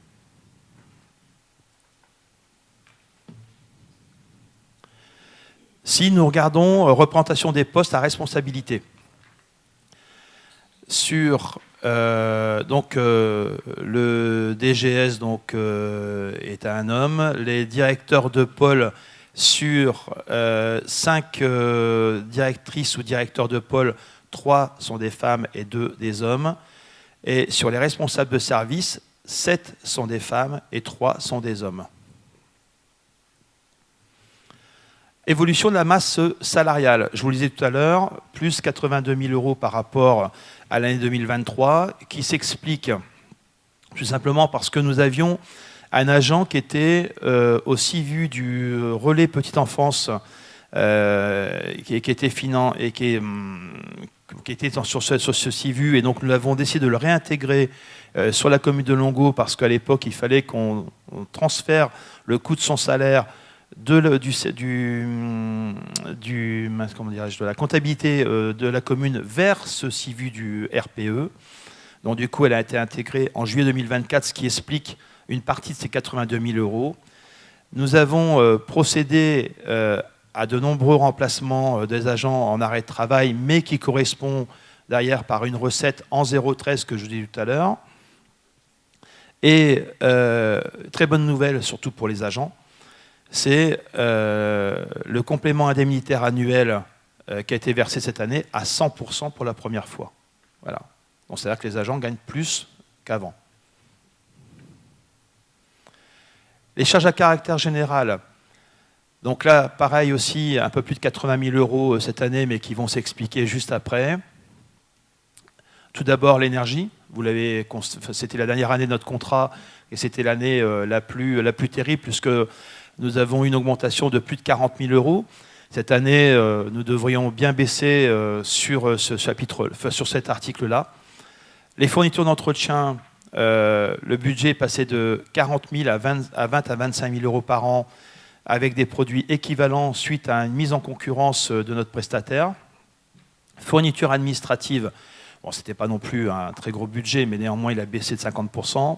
Si nous regardons représentation des postes à responsabilité, sur le DGS est un homme, les directeurs de pôle sur 5 directrices ou directeurs de pôle, 3 sont des femmes et 2 des hommes, et sur les responsables de service, 7 sont des femmes et 3 sont des hommes. Évolution de la masse salariale. Je vous le disais tout à l'heure, plus 82 000 € par rapport à l'année 2023, qui s'explique tout simplement parce que nous avions un agent qui était au CIVU du relais petite enfance, qui était sur ce CIVU, et donc nous avons décidé de le réintégrer sur la commune de Longo parce qu'à l'époque, il fallait qu'on transfère le coût de son salaire de la comptabilité de la commune vers ce CIVU du RPE. Donc du coup, elle a été intégrée en juillet 2024, ce qui explique une partie de ces 82 000 €. Nous avons procédé à de nombreux remplacements des agents en arrêt de travail, mais qui correspond derrière par une recette en 0,13 que je vous dis tout à l'heure. Et très bonne nouvelle, surtout pour les agents, c'est le complément indemnitaire annuel qui a été versé cette année à 100% pour la première fois. Voilà. Donc c'est-à-dire que les agents gagnent plus qu'avant. Les charges à caractère général. Donc là, pareil aussi, un peu plus de 80 000 € cette année, mais qui vont s'expliquer juste après. Tout d'abord, l'énergie. C'était la dernière année de notre contrat et c'était l'année la plus terrible puisque nous avons une augmentation de plus de 40 000 €. Cette année, nous devrions bien baisser sur ce chapitre, enfin, sur cet article-là. Les fournitures d'entretien, le budget est passé de 40 000 à 20 à 25 000 euros par an avec des produits équivalents suite à une mise en concurrence de notre prestataire. Fournitures administratives, bon, ce n'était pas non plus un très gros budget, mais néanmoins, il a baissé de 50%.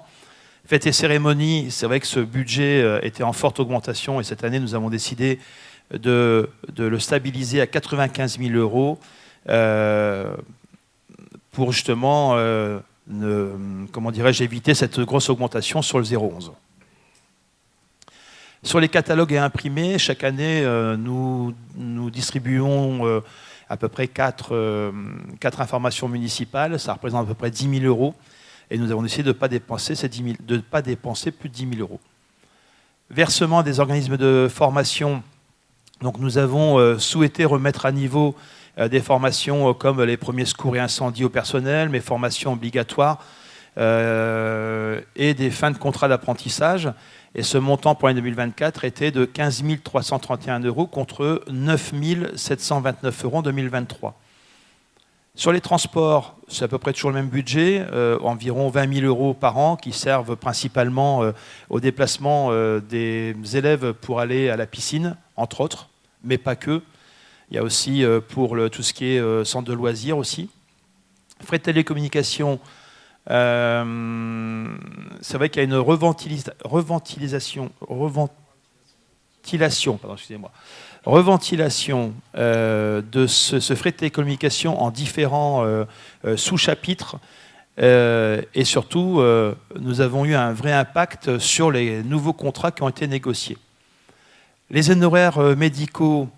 Fêtes et cérémonies, c'est vrai que ce budget était en forte augmentation et cette année, nous avons décidé de le stabiliser à 95 000 euros pour justement éviter cette grosse augmentation sur le 0,11. Sur les catalogues et imprimés, chaque année, nous distribuons à peu près 4 informations municipales. Ça représente à peu près 10 000 euros. Et nous avons décidé de ne pas dépenser plus de 10 000 euros. Versement des organismes de formation. Donc nous avons souhaité remettre à niveau des formations comme les premiers secours et incendies au personnel, mais formations obligatoires et des fins de contrat d'apprentissage. Et ce montant pour l'année 2024 était de 15 331 euros contre 9 729 euros en 2023. Sur les transports, c'est à peu près toujours le même budget, environ 20 000 euros par an qui servent principalement au déplacement des élèves pour aller à la piscine, entre autres, mais pas que. Il y a aussi pour tout ce qui est centre de loisirs aussi. Frais de télécommunication, c'est vrai qu'il y a une reventilation de ce frais de télécommunication en différents sous-chapitres. Et surtout, nous avons eu un vrai impact sur les nouveaux contrats qui ont été négociés. Les honoraires médicaux,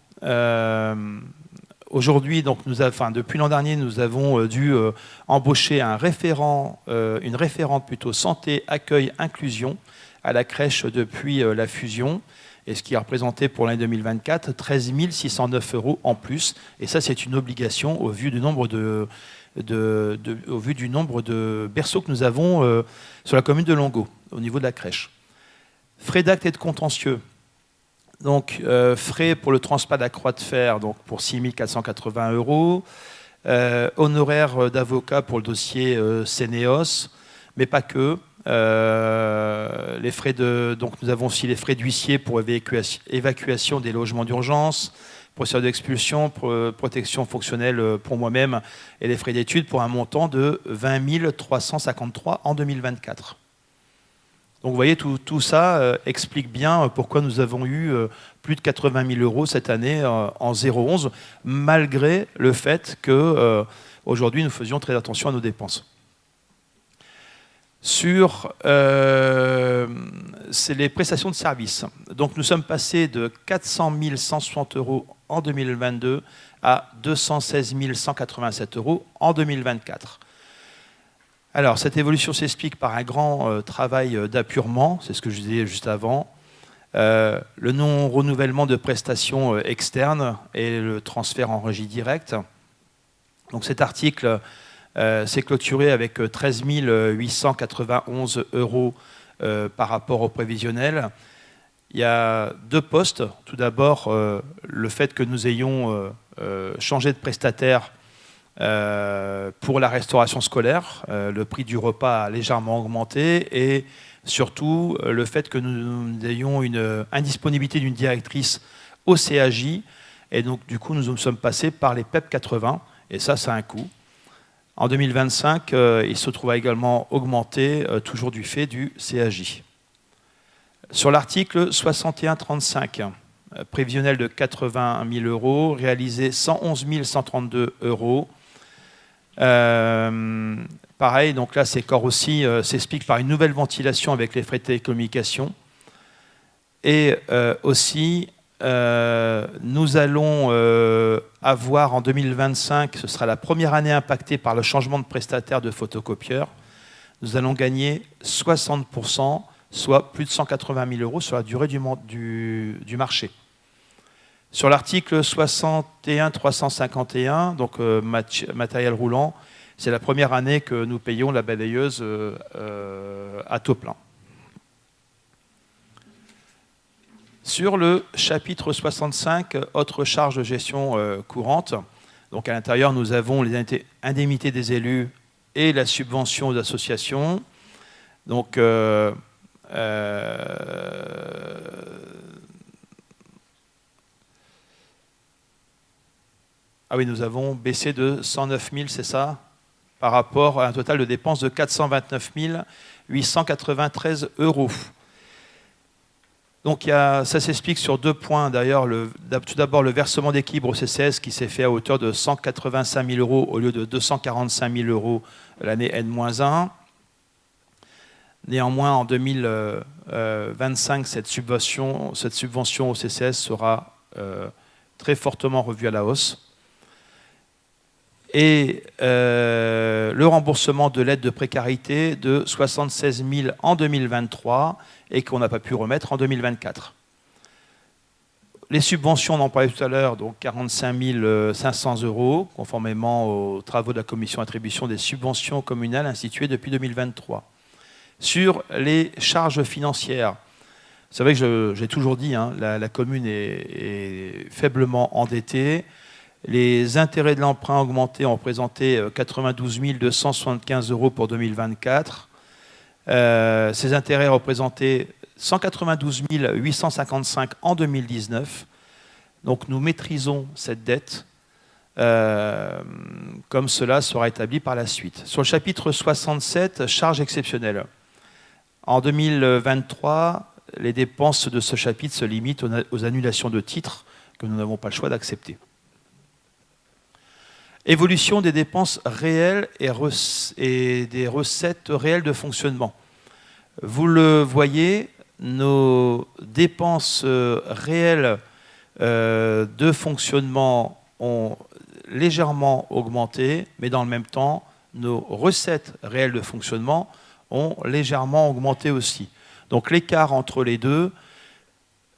aujourd'hui, donc depuis l'an dernier, nous avons dû embaucher une référente plutôt santé, accueil, inclusion à la crèche depuis la fusion, et ce qui a représenté pour l'année 2024 13 609 euros en plus. Et ça, c'est une obligation au vu du nombre de berceaux que nous avons sur la commune de Longo, au niveau de la crèche. Frais d'actes et de contentieux. Donc, frais pour le transpas de la croix de fer, donc pour 6 480 euros. Honoraires d'avocat pour le dossier Sénéos, mais pas que. Les frais donc nous avons aussi les frais d'huissier pour évacuation des logements d'urgence, procédure d'expulsion, protection fonctionnelle pour moi-même et les frais d'études pour un montant de 20 353 en 2024. Donc vous voyez, tout ça explique bien pourquoi nous avons eu plus de 80 000 euros cette année en 0,11, malgré le fait qu'aujourd'hui nous faisions très attention à nos dépenses. Sur c'est les prestations de services. Donc nous sommes passés de 400 160 euros en 2022 à 216 187 euros en 2024. Alors cette évolution s'explique par un grand travail d'appurement, c'est ce que je disais juste avant, le non-renouvellement de prestations externes et le transfert en régie directe. Donc cet article c'est clôturé avec 13 891 euros par rapport au prévisionnel. Il y a 2 postes. Tout d'abord, le fait que nous ayons changé de prestataire pour la restauration scolaire. Le prix du repas a légèrement augmenté et surtout le fait que nous ayons une indisponibilité d'une directrice au CAJ. Et donc, du coup, nous sommes passés par les PEP 80 et ça a un coût. En 2025, il se trouva également augmenté, toujours du fait du CAJ. Sur l'article 6135, prévisionnel de 80 000 euros, réalisé 111 132 euros. Pareil, donc là, ces corps aussi s'expliquent par une nouvelle ventilation avec les frais de télécommunication. Et aussi, nous allons avoir en 2025, ce sera la première année impactée par le changement de prestataire de photocopieur, nous allons gagner 60%, soit plus de 180 000 euros sur la durée du marché. Sur l'article 61 351, donc matériel roulant, c'est la première année que nous payons la balayeuse à taux plein. Sur le chapitre 65, autres charges de gestion courante, donc à l'intérieur, nous avons les indemnités des élus et la subvention aux associations. Donc, ah oui, nous avons baissé de 109 000, c'est ça, par rapport à un total de dépenses de 429 893 €. Donc ça s'explique sur 2 points. D'ailleurs, tout d'abord le versement d'équilibre au CCS qui s'est fait à hauteur de 185 000 € au lieu de 245 000 € l'année N-1. Néanmoins, en 2025, cette subvention au CCS sera très fortement revue à la hausse. Et le remboursement de l'aide de précarité de 76 000 en 2023 et qu'on n'a pas pu remettre en 2024. Les subventions, on en parlait tout à l'heure, donc 45 500 €, conformément aux travaux de la commission d'attribution des subventions communales instituée depuis 2023. Sur les charges financières, c'est vrai que j'ai toujours dit, hein, la commune est faiblement endettée. Les intérêts de l'emprunt augmentés ont représenté 92 275 € pour 2024. Ces intérêts représentaient 192 855 en 2019. Donc nous maîtrisons cette dette comme cela sera établi par la suite. Sur le chapitre 67, charges exceptionnelles. En 2023, les dépenses de ce chapitre se limitent aux annulations de titres que nous n'avons pas le choix d'accepter. Évolution des dépenses réelles et des recettes réelles de fonctionnement. Vous le voyez, nos dépenses réelles de fonctionnement ont légèrement augmenté, mais dans le même temps, nos recettes réelles de fonctionnement ont légèrement augmenté aussi. Donc l'écart entre les deux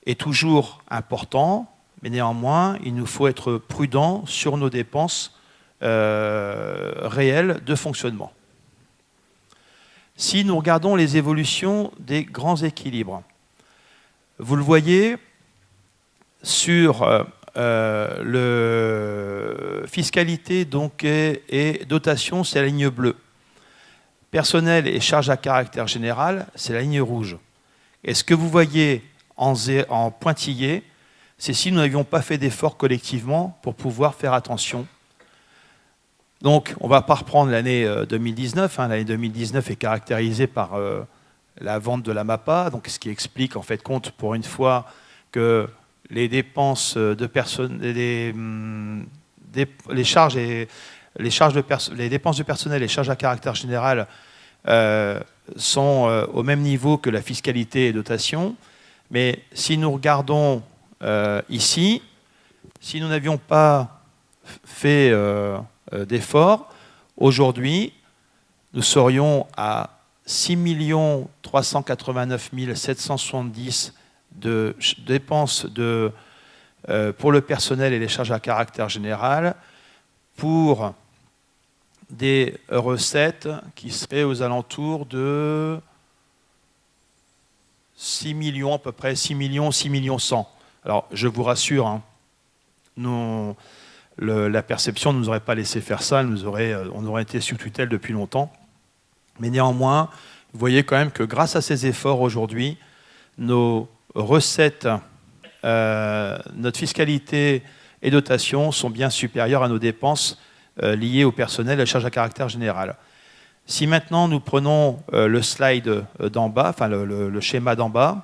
est toujours important, mais néanmoins, il nous faut être prudent sur nos dépenses réelles de fonctionnement. Si nous regardons les évolutions des grands équilibres, vous le voyez sur le fiscalité donc, et dotation, c'est la ligne bleue. Personnel et charges à caractère général, c'est la ligne rouge. Et ce que vous voyez en pointillé, c'est si nous n'avions pas fait d'efforts collectivement pour pouvoir faire attention. Donc, on ne va pas reprendre l'année 2019. L'année 2019 est caractérisée par la vente de la MAPA, donc ce qui explique en fait compte pour une fois que les dépenses de personnes, les dépenses de personnel et charges à caractère général sont au même niveau que la fiscalité et dotation. Mais si nous regardons ici, si nous n'avions pas fait d'efforts, aujourd'hui, nous serions à 6 389 770 de dépenses pour le personnel et les charges à caractère général, pour des recettes qui seraient aux alentours de 6 millions à peu près, 6 millions 100. Alors, je vous rassure, hein, la perception ne nous aurait pas laissé faire ça, on aurait été sous tutelle depuis longtemps. Mais néanmoins, vous voyez quand même que grâce à ces efforts aujourd'hui, nos recettes, notre fiscalité et dotation sont bien supérieures à nos dépenses liées au personnel et à charges à caractère général. Si maintenant nous prenons le slide d'en bas, enfin le schéma d'en bas,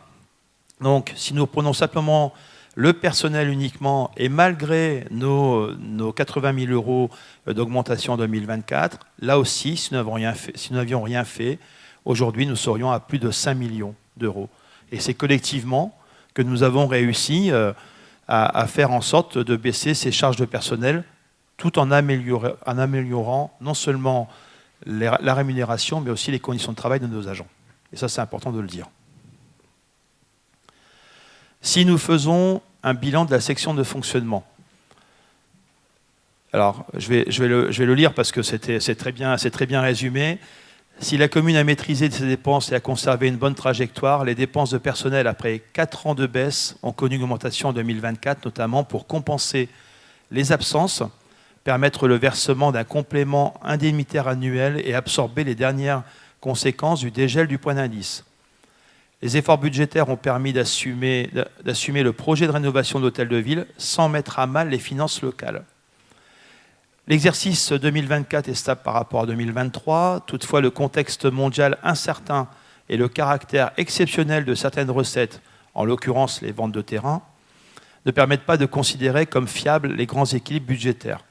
donc si nous prenons simplement le personnel uniquement, et malgré nos 80 000 € d'augmentation en 2024, là aussi, si nous n'avions rien fait, aujourd'hui, nous serions à plus de 5 millions d'euros. Et c'est collectivement que nous avons réussi à faire en sorte de baisser ces charges de personnel, tout en améliorant non seulement la rémunération, mais aussi les conditions de travail de nos agents. Et ça, c'est important de le dire. Si nous faisons un bilan de la section de fonctionnement, alors je vais le lire parce que c'est très bien résumé. Si la commune a maîtrisé ses dépenses et a conservé une bonne trajectoire, les dépenses de personnel après 4 ans de baisse ont connu une augmentation en 2024, notamment pour compenser les absences, permettre le versement d'un complément indemnitaire annuel et absorber les dernières conséquences du dégel du point d'indice. Les efforts budgétaires ont permis d'assumer le projet de rénovation de l'hôtel de ville sans mettre à mal les finances locales. L'exercice 2024 est stable par rapport à 2023. Toutefois, le contexte mondial incertain et le caractère exceptionnel de certaines recettes, en l'occurrence les ventes de terrain, ne permettent pas de considérer comme fiables les grands équilibres budgétaires.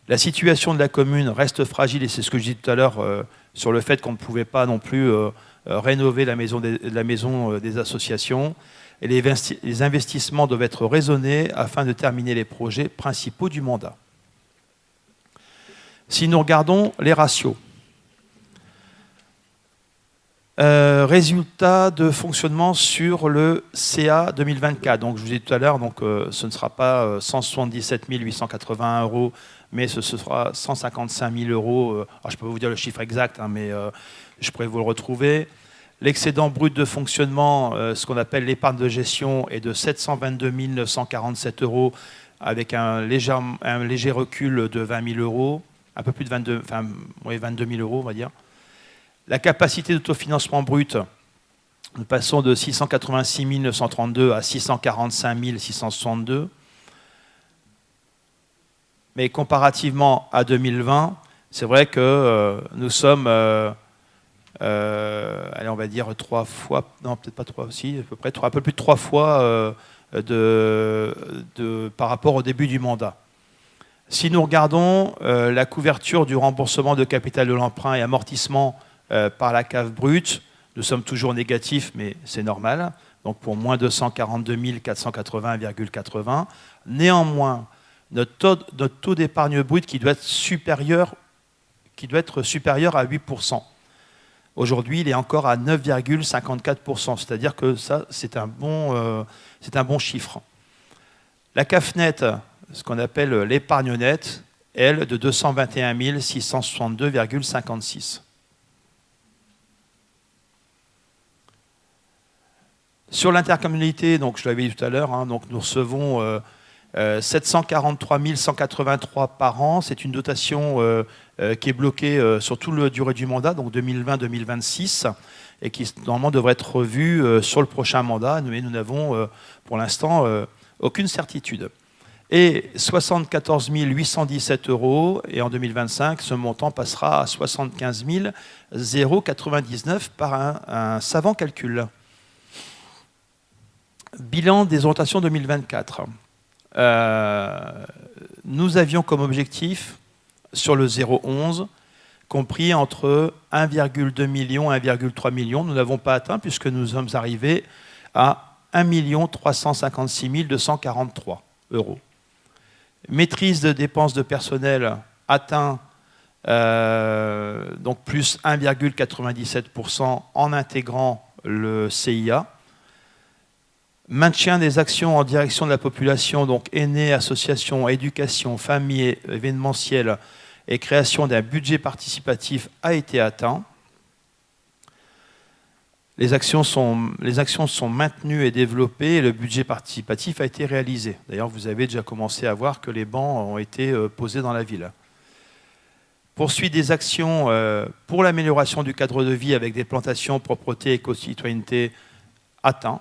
La situation de la commune reste fragile, et c'est ce que je dis tout à l'heure sur le fait qu'on ne pouvait pas non plus rénover la maison des associations. Et les investissements doivent être raisonnés afin de terminer les projets principaux du mandat. Si nous regardons les ratios, résultat de fonctionnement sur le CA 2024. Donc, je vous ai dit tout à l'heure, ce ne sera pas 177 881 €, mais ce sera 155 000 €. Alors, je peux vous dire le chiffre exact, mais je pourrais vous le retrouver. L'excédent brut de fonctionnement, ce qu'on appelle l'épargne de gestion, est de 722 947 €, avec un léger recul de 20 000 €. Un peu plus de 22 000 €, on va dire. La capacité d'autofinancement brut, nous passons de 686 932 à 645 662. Mais comparativement à 2020, c'est vrai que nous sommes, allez, on va dire 3 fois, non peut-être pas 3 aussi, à peu près un peu plus de 3 fois par rapport au début du mandat. Si nous regardons la couverture du remboursement de capital de l'emprunt et amortissement par la CAF brute, nous sommes toujours négatifs, mais c'est normal. Donc pour moins 242 480,80. Néanmoins, notre taux d'épargne brute qui doit être supérieur à 8%. Aujourd'hui, il est encore à 9,54%, c'est-à-dire que ça, c'est un bon chiffre. La CAF nette, ce qu'on appelle l'épargne nette, elle, de 221 662,56. Sur l'intercommunalité, donc je l'avais dit tout à l'heure, donc nous recevons 743 183 par an. C'est une dotation qui est bloquée sur toute la durée du mandat, donc 2020-2026, et qui normalement devrait être revue sur le prochain mandat, mais nous n'avons pour l'instant aucune certitude. Et 74 817 €, et en 2025, ce montant passera à 75 099 par un savant calcul. Bilan des orientations 2024. Nous avions comme objectif, sur le 0,11, compris entre 1,2 million et 1,3 million. Nous n'avons pas atteint puisque nous sommes arrivés à 1 356 243 €. Maîtrise de dépenses de personnel atteint donc plus 1,97% en intégrant le CIA. Maintien des actions en direction de la population, donc aînés, associations, éducation, famille, événementiel et création d'un budget participatif a été atteint. Les actions sont maintenues et développées et le budget participatif a été réalisé. D'ailleurs, vous avez déjà commencé à voir que les bancs ont été posés dans la ville. Poursuite des actions pour l'amélioration du cadre de vie avec des plantations, propreté, éco-citoyenneté atteint.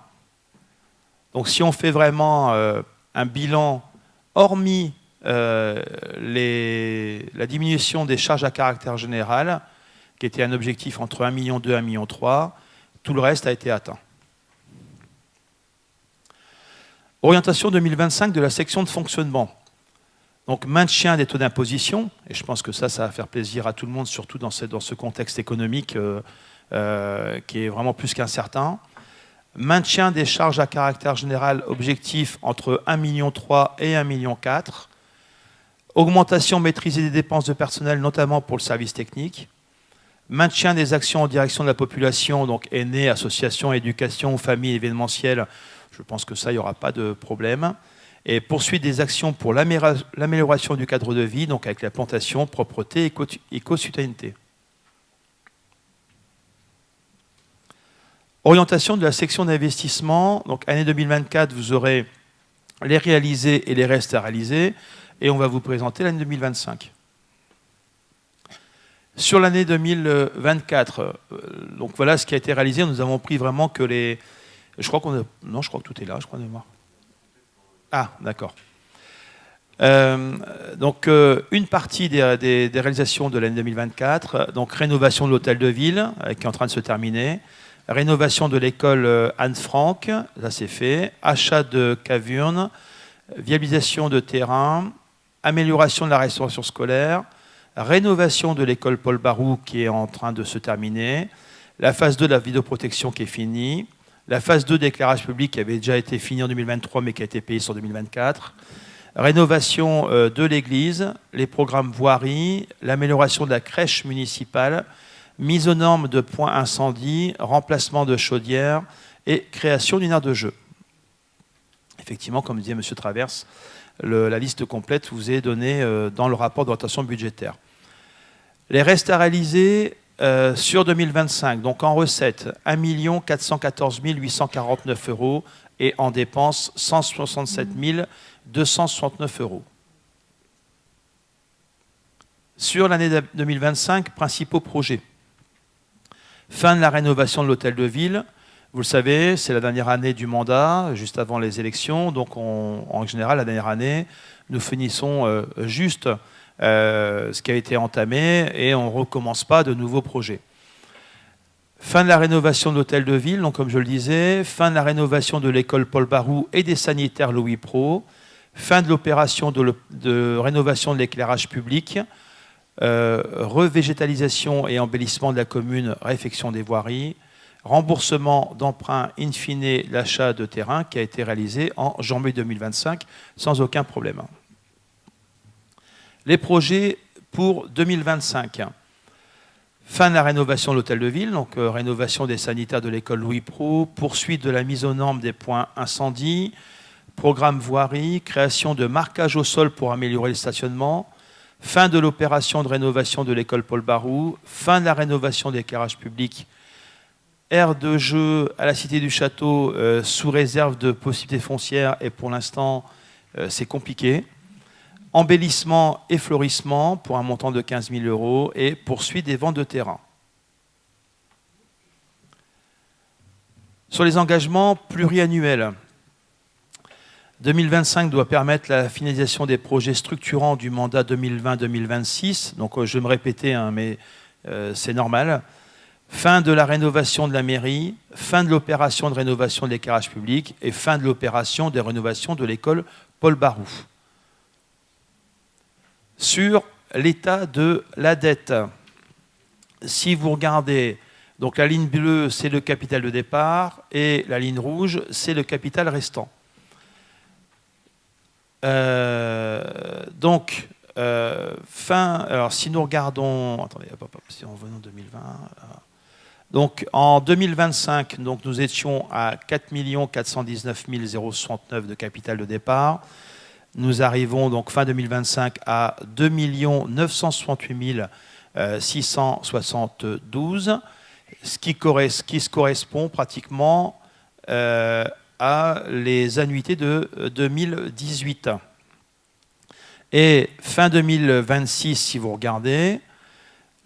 Donc si on fait vraiment un bilan, hormis la diminution des charges à caractère général, qui était un objectif entre 1,2 million et 1,3 million, tout le reste a été atteint. Orientation 2025 de la section de fonctionnement. Donc maintien des taux d'imposition, et je pense que ça va faire plaisir à tout le monde, surtout dans ce contexte économique qui est vraiment plus qu'incertain. Maintien des charges à caractère général objectif entre 1,3 million et 1,4 million. Augmentation maîtrisée des dépenses de personnel, notamment pour le service technique. Maintien des actions en direction de la population, donc aînés, associations, éducation, famille, événementiel. Je pense que ça, il n'y aura pas de problème. Et poursuite des actions pour l'amélioration du cadre de vie, donc avec la plantation, propreté, éco-citoyenneté. Orientation de la section d'investissement. Donc, année 2024, vous aurez les réalisés et les restes à réaliser. Et on va vous présenter l'année 2025. Sur l'année 2024, donc voilà ce qui a été réalisé. Nous avons pris vraiment que les... Je crois qu'on a... Non, je crois que tout est là, je crois de mémoire. Ah, d'accord. Donc, une partie des réalisations de l'année 2024, donc rénovation de l'hôtel de ville, qui est en train de se terminer, rénovation de l'école Anne-Franck, ça c'est fait, achat de cavurnes, viabilisation de terrain, amélioration de la restauration scolaire, rénovation de l'école Paul Barou qui est en train de se terminer, la phase 2 de la vidéoprotection qui est finie, la phase 2 d'éclairage public qui avait déjà été finie en 2023 mais qui a été payée sur 2024, rénovation de l'église, les programmes voirie, l'amélioration de la crèche municipale, mise aux normes de points incendie, remplacement de chaudière et création d'une aire de jeu. Effectivement, comme disait M. Traverse, la liste complète vous est donnée dans le rapport d'orientation budgétaire. Les restes à réaliser sur 2025, donc en recettes, 1 414 849 € et en dépenses, 167 269 €. Sur l'année 2025, principaux projets. Fin de la rénovation de l'hôtel de ville. Vous le savez, c'est la dernière année du mandat, juste avant les élections. Donc, en général, la dernière année, nous finissons juste ce qui a été entamé et on ne recommence pas de nouveaux projets. Fin de la rénovation de l'hôtel de ville, donc comme je le disais. Fin de la rénovation de l'école Paul Barou et des sanitaires Louis Pro. Fin de l'opération de rénovation de l'éclairage public. Revégétalisation et embellissement de la commune, réfection des voiries. Remboursement d'emprunt in fine l'achat de terrain qui a été réalisé en janvier 2025 sans aucun problème. Les projets pour 2025. Fin de la rénovation de l'hôtel de ville, donc rénovation des sanitaires de l'école Louis Pro, poursuite de la mise aux normes des points incendie, programme voirie, création de marquage au sol pour améliorer le stationnement, fin de l'opération de rénovation de l'école Paul Barou, fin de la rénovation des éclairages publics, aire de jeu à la Cité du Château sous réserve de possibilités foncières et pour l'instant c'est compliqué. Embellissement et florissement pour un montant de 15 000 € et poursuite des ventes de terrain. Sur les engagements pluriannuels, 2025 doit permettre la finalisation des projets structurants du mandat 2020-2026. Donc je vais me répéter, hein, mais c'est normal. Fin de la rénovation de la mairie, fin de l'opération de rénovation de l'éclairage public et fin de l'opération de rénovation de l'école Paul Barou. Sur l'état de la dette, si vous regardez, donc la ligne bleue, c'est le capital de départ et la ligne rouge, c'est le capital restant. Alors si nous regardons, attendez, si on revenons en 2020, donc en 2025, donc nous étions à 4 419 069 de capital de départ. Nous arrivons donc fin 2025 à 2 968 672, ce qui se correspond pratiquement à les annuités de 2018. Et fin 2026, si vous regardez,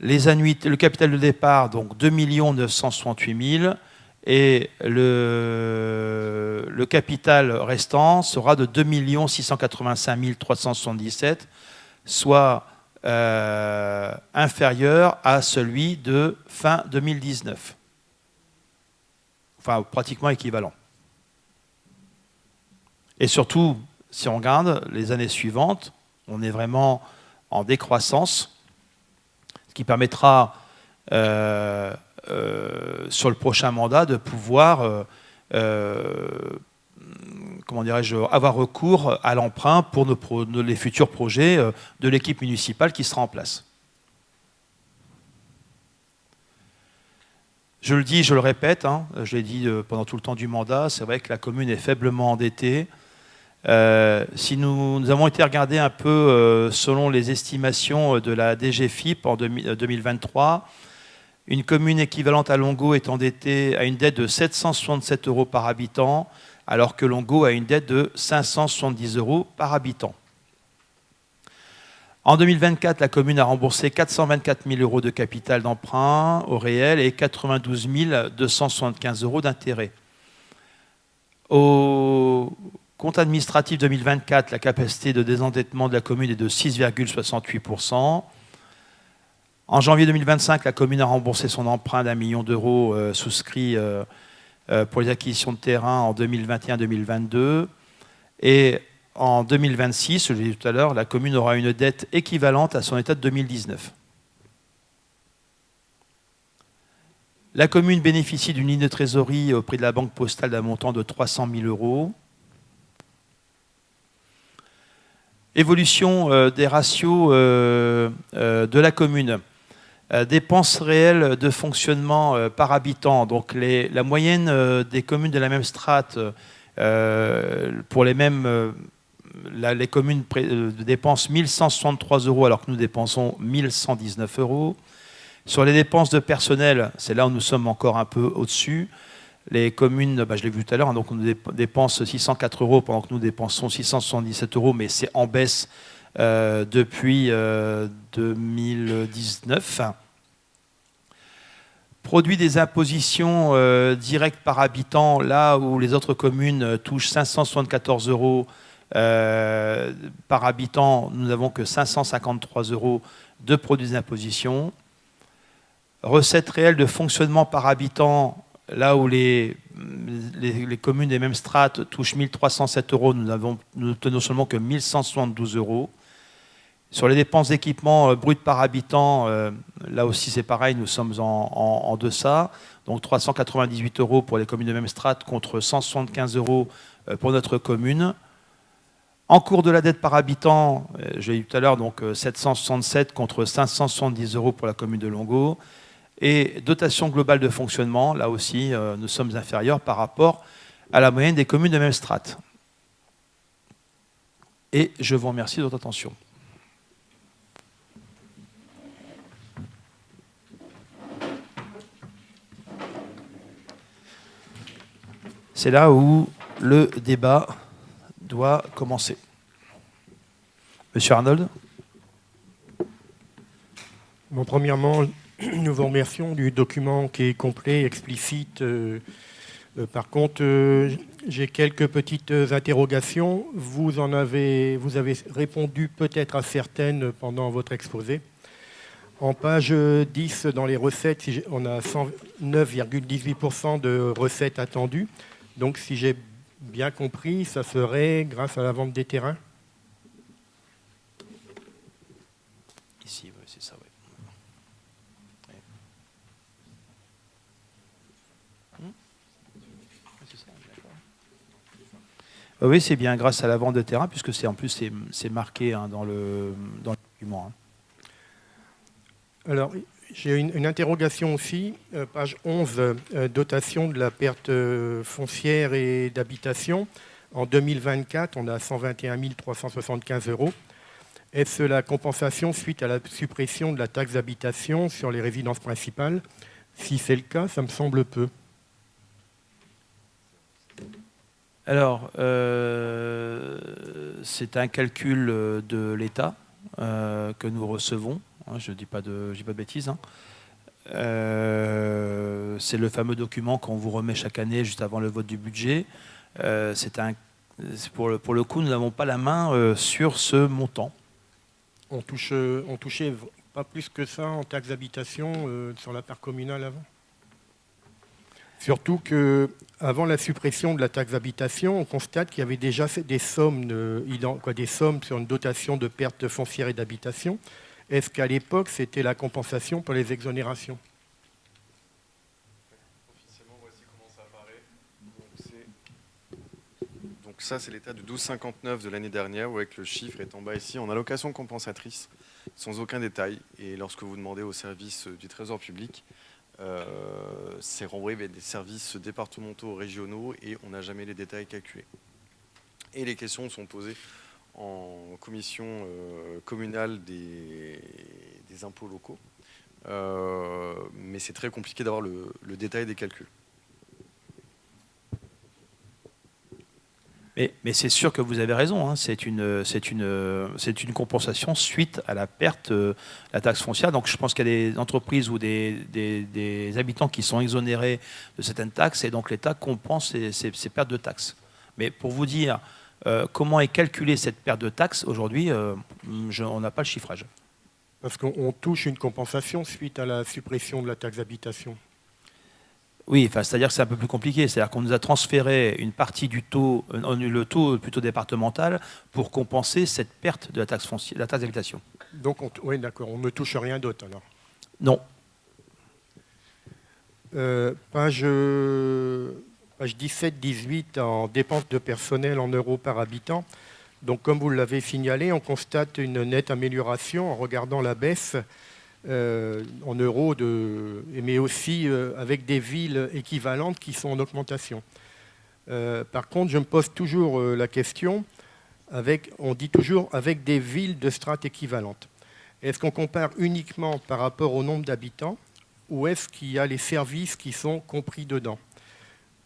les annuités, le capital de départ, donc 2 968 000, et le capital restant sera de 2 685 377, soit inférieur à celui de fin 2019. Enfin, pratiquement équivalent. Et surtout, si on regarde les années suivantes, on est vraiment en décroissance, ce qui permettra sur le prochain mandat de pouvoir avoir recours à l'emprunt pour les futurs projets de l'équipe municipale qui sera en place. Je le dis, je le répète, hein, je l'ai dit pendant tout le temps du mandat, c'est vrai que la commune est faiblement endettée. Si nous avons été regarder un peu selon les estimations de la DGFiP en 2023, Une commune équivalente à Longo est endettée à une dette de 767 € par habitant, alors que Longo a une dette de 570 € par habitant. En 2024, la commune a remboursé 424 000 € de capital d'emprunt au réel et 92 275 € d'intérêt. Au compte administratif 2024, la capacité de désendettement de la commune est de 6,68%. En janvier 2025, la commune a remboursé son emprunt d'1 million d'euros souscrit pour les acquisitions de terrain en 2021-2022. Et en 2026, je l'ai dit tout à l'heure, la commune aura une dette équivalente à son état de 2019. La commune bénéficie d'une ligne de trésorerie auprès de la Banque postale d'un montant de 300 000 €. Évolution des ratios de la commune. Dépenses réelles de fonctionnement par habitant. Donc la moyenne des communes de la même strate pour les mêmes, les communes dépensent 1 163 € alors que nous dépensons 1 119 €. Sur les dépenses de personnel, c'est là où nous sommes encore un peu au-dessus. Les communes, je l'ai vu tout à l'heure, donc on dépense 604 € pendant que nous dépensons 677 €, mais c'est en baisse depuis 2019. Produit des impositions directes par habitant, là où les autres communes touchent 574 € par habitant, nous n'avons que 553 € de produits d'imposition. Recettes réelles de fonctionnement par habitant, là où les communes des mêmes strates touchent 1 307 €, nous n'obtenons seulement que 1 172 €. Sur les dépenses d'équipement brut par habitant, là aussi c'est pareil, nous sommes en deçà. Donc 398 € pour les communes de même strate contre 175 € pour notre commune. En cours de la dette par habitant, je l'ai dit tout à l'heure, donc 767 contre 570 € pour la commune de Longo. Et dotation globale de fonctionnement, là aussi nous sommes inférieurs par rapport à la moyenne des communes de même strate. Et je vous remercie de votre attention. C'est là où le débat doit commencer. Monsieur Arnold. Bon, premièrement, nous vous remercions du document qui est complet, explicite. Par contre, j'ai quelques petites interrogations. Vous avez répondu peut-être à certaines pendant votre exposé. En page 10, dans les recettes, on a 109,18% de recettes attendues. Donc, si j'ai bien compris, ça serait grâce à la vente des terrains? Ici, oui, c'est ça, oui. Oui, c'est bien grâce à la vente de terrain, puisque c'est en plus c'est marqué dans le document. Alors, j'ai une interrogation aussi, page 11, dotation de la perte foncière et d'habitation. En 2024, on a 121 375 €. Est-ce la compensation suite à la suppression de la taxe d'habitation sur les résidences principales? Si c'est le cas, ça me semble peu. Alors, c'est un calcul de l'État que nous recevons. Je ne dis pas de bêtises. C'est le fameux document qu'on vous remet chaque année juste avant le vote du budget. Pour le coup, nous n'avons pas la main sur ce montant. On touchait pas plus que ça en taxe d'habitation sur la part communale avant. Surtout qu'avant la suppression de la taxe d'habitation, on constate qu'il y avait déjà des sommes sur une dotation de perte foncière et d'habitation. Est-ce qu'à l'époque, c'était la compensation pour les exonérations? Officiellement, voici comment ça apparaît. Donc ça, c'est l'état de 12,59 de l'année dernière, où avec le chiffre est en bas ici, en allocation compensatrice, sans aucun détail. Et lorsque vous demandez au service du Trésor public, c'est renvoyé vers des services départementaux, régionaux, et on n'a jamais les détails calculés. Et les questions sont posées en commission communale des impôts locaux, mais c'est très compliqué d'avoir le détail des calculs. Mais c'est sûr que vous avez raison, hein. C'est une compensation suite à la perte de la taxe foncière. Donc je pense qu'il y a des entreprises ou des habitants qui sont exonérés de certaines taxes et donc l'État compense ces pertes de taxes. Mais pour vous dire comment est calculée cette perte de taxes, aujourd'hui, on n'a pas le chiffrage. Parce qu'on touche une compensation suite à la suppression de la taxe d'habitation. Oui, enfin, c'est-à-dire que c'est un peu plus compliqué. C'est-à-dire qu'on nous a transféré une partie du taux, le taux plutôt départemental, pour compenser cette perte de la taxe foncière, la taxe d'habitation. Donc, oui, d'accord, on ne touche rien d'autre alors. Non. Page 17-18 en dépenses de personnel en euros par habitant. Donc, comme vous l'avez signalé, on constate une nette amélioration en regardant la baisse en euros, mais aussi avec des villes équivalentes qui sont en augmentation. Par contre, je me pose toujours la question, on dit toujours avec des villes de strates équivalentes. Est-ce qu'on compare uniquement par rapport au nombre d'habitants ou est-ce qu'il y a les services qui sont compris dedans?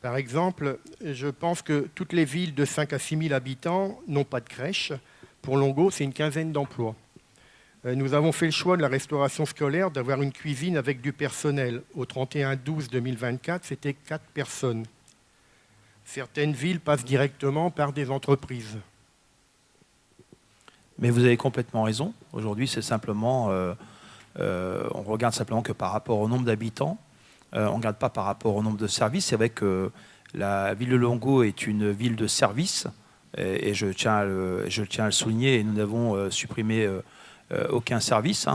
Par exemple, je pense que toutes les villes de 5 à 6 000 habitants n'ont pas de crèche. Pour Longo, c'est une quinzaine d'emplois. Nous avons fait le choix de la restauration scolaire d'avoir une cuisine avec du personnel. Au 31-12-2024, c'était 4 personnes. Certaines villes passent directement par des entreprises. Mais vous avez complètement raison. Aujourd'hui, c'est simplement, on regarde simplement que par rapport au nombre d'habitants. On ne regarde pas par rapport au nombre de services. C'est vrai que la ville de Longo est une ville de services, et je tiens à le souligner. Et nous n'avons supprimé aucun service.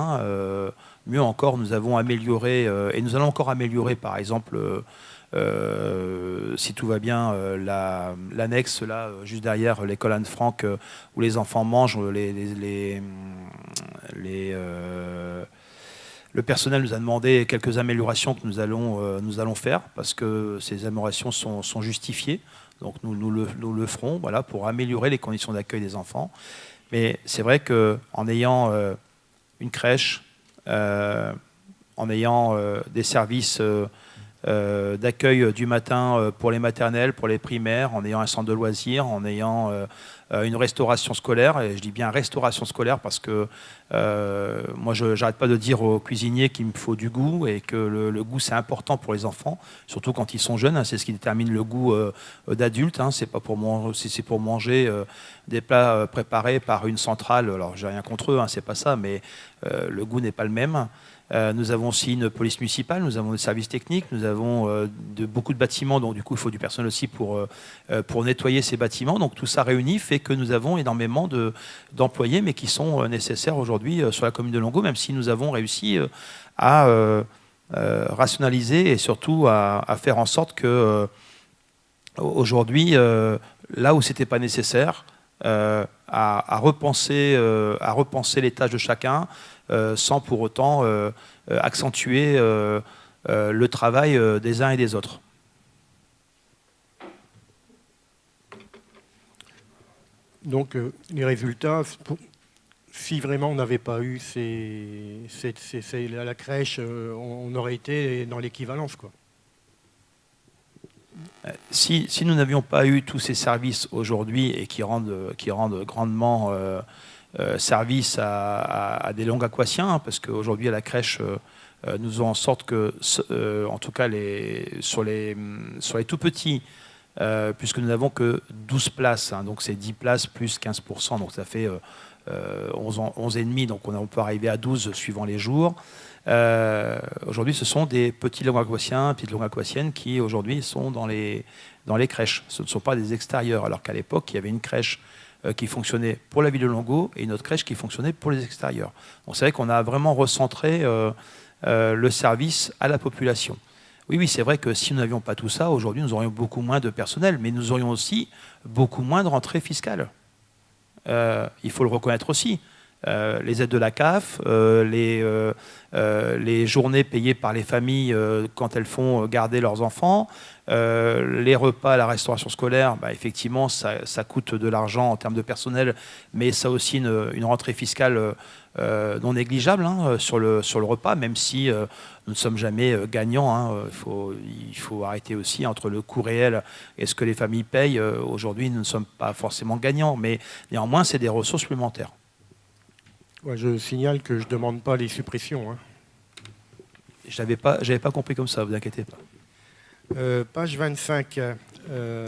Mieux encore, nous avons amélioré, et nous allons encore améliorer, par exemple, si tout va bien, l'annexe, là, juste derrière l'école Anne-Franck, où les enfants mangent, le personnel nous a demandé quelques améliorations que nous allons faire, parce que ces améliorations sont justifiées. Donc nous le ferons, voilà, pour améliorer les conditions d'accueil des enfants. Mais c'est vrai qu'en ayant une crèche, en ayant des services d'accueil du matin pour les maternelles, pour les primaires, en ayant un centre de loisirs, en ayant une restauration scolaire, et je dis bien restauration scolaire parce que moi je n'arrête pas de dire aux cuisiniers qu'il me faut du goût et que le goût c'est important pour les enfants, surtout quand ils sont jeunes, c'est ce qui détermine le goût d'adulte, c'est pas pour c'est pour manger des plats préparés par une centrale, alors j'ai rien contre eux, c'est pas ça, mais le goût n'est pas le même. Nous avons aussi une police municipale, nous avons des services techniques, nous avons beaucoup de bâtiments, donc du coup il faut du personnel aussi pour nettoyer ces bâtiments. Donc tout ça réuni fait que nous avons énormément d'employés, mais qui sont nécessaires aujourd'hui sur la commune de Longo, même si nous avons réussi à rationaliser et surtout à faire en sorte que aujourd'hui, là où ce n'était pas nécessaire, à repenser les tâches de chacun, sans pour autant accentuer le travail des uns et des autres. Donc les résultats, si vraiment on n'avait pas eu la crèche, on aurait été dans l'équivalence, quoi. Si nous n'avions pas eu tous ces services aujourd'hui et qui rendent grandement service à des Longacoisiens, parce qu'aujourd'hui à la crèche, nous faisons en sorte que, en tout cas sur les tout petits, puisque nous n'avons que 12 places, donc c'est 10 places plus 15%, donc ça fait 11,5, donc on peut arriver à 12 suivant les jours. Aujourd'hui, ce sont des petits Longacoisiens, petites Longacoisiennes qui aujourd'hui sont dans les crèches. Ce ne sont pas des extérieurs, alors qu'à l'époque, il y avait une crèche qui fonctionnait pour la ville de Longo et une autre crèche qui fonctionnait pour les extérieurs. Donc c'est vrai qu'on a vraiment recentré le service à la population. Oui, c'est vrai que si nous n'avions pas tout ça, aujourd'hui, nous aurions beaucoup moins de personnel, mais nous aurions aussi beaucoup moins de rentrées fiscales. Il faut le reconnaître aussi. les aides de la CAF, les journées payées par les familles quand elles font garder leurs enfants, les repas à la restauration scolaire, effectivement, ça coûte de l'argent en termes de personnel, mais ça a aussi une rentrée fiscale non négligeable sur le repas, même si nous ne sommes jamais gagnants. Il faut arrêter aussi entre le coût réel et ce que les familles payent. Aujourd'hui, nous ne sommes pas forcément gagnants, mais néanmoins, c'est des ressources supplémentaires. Ouais, je signale que je ne demande pas les suppressions. Je n'avais pas compris comme ça, vous inquiétez pas. Page 25,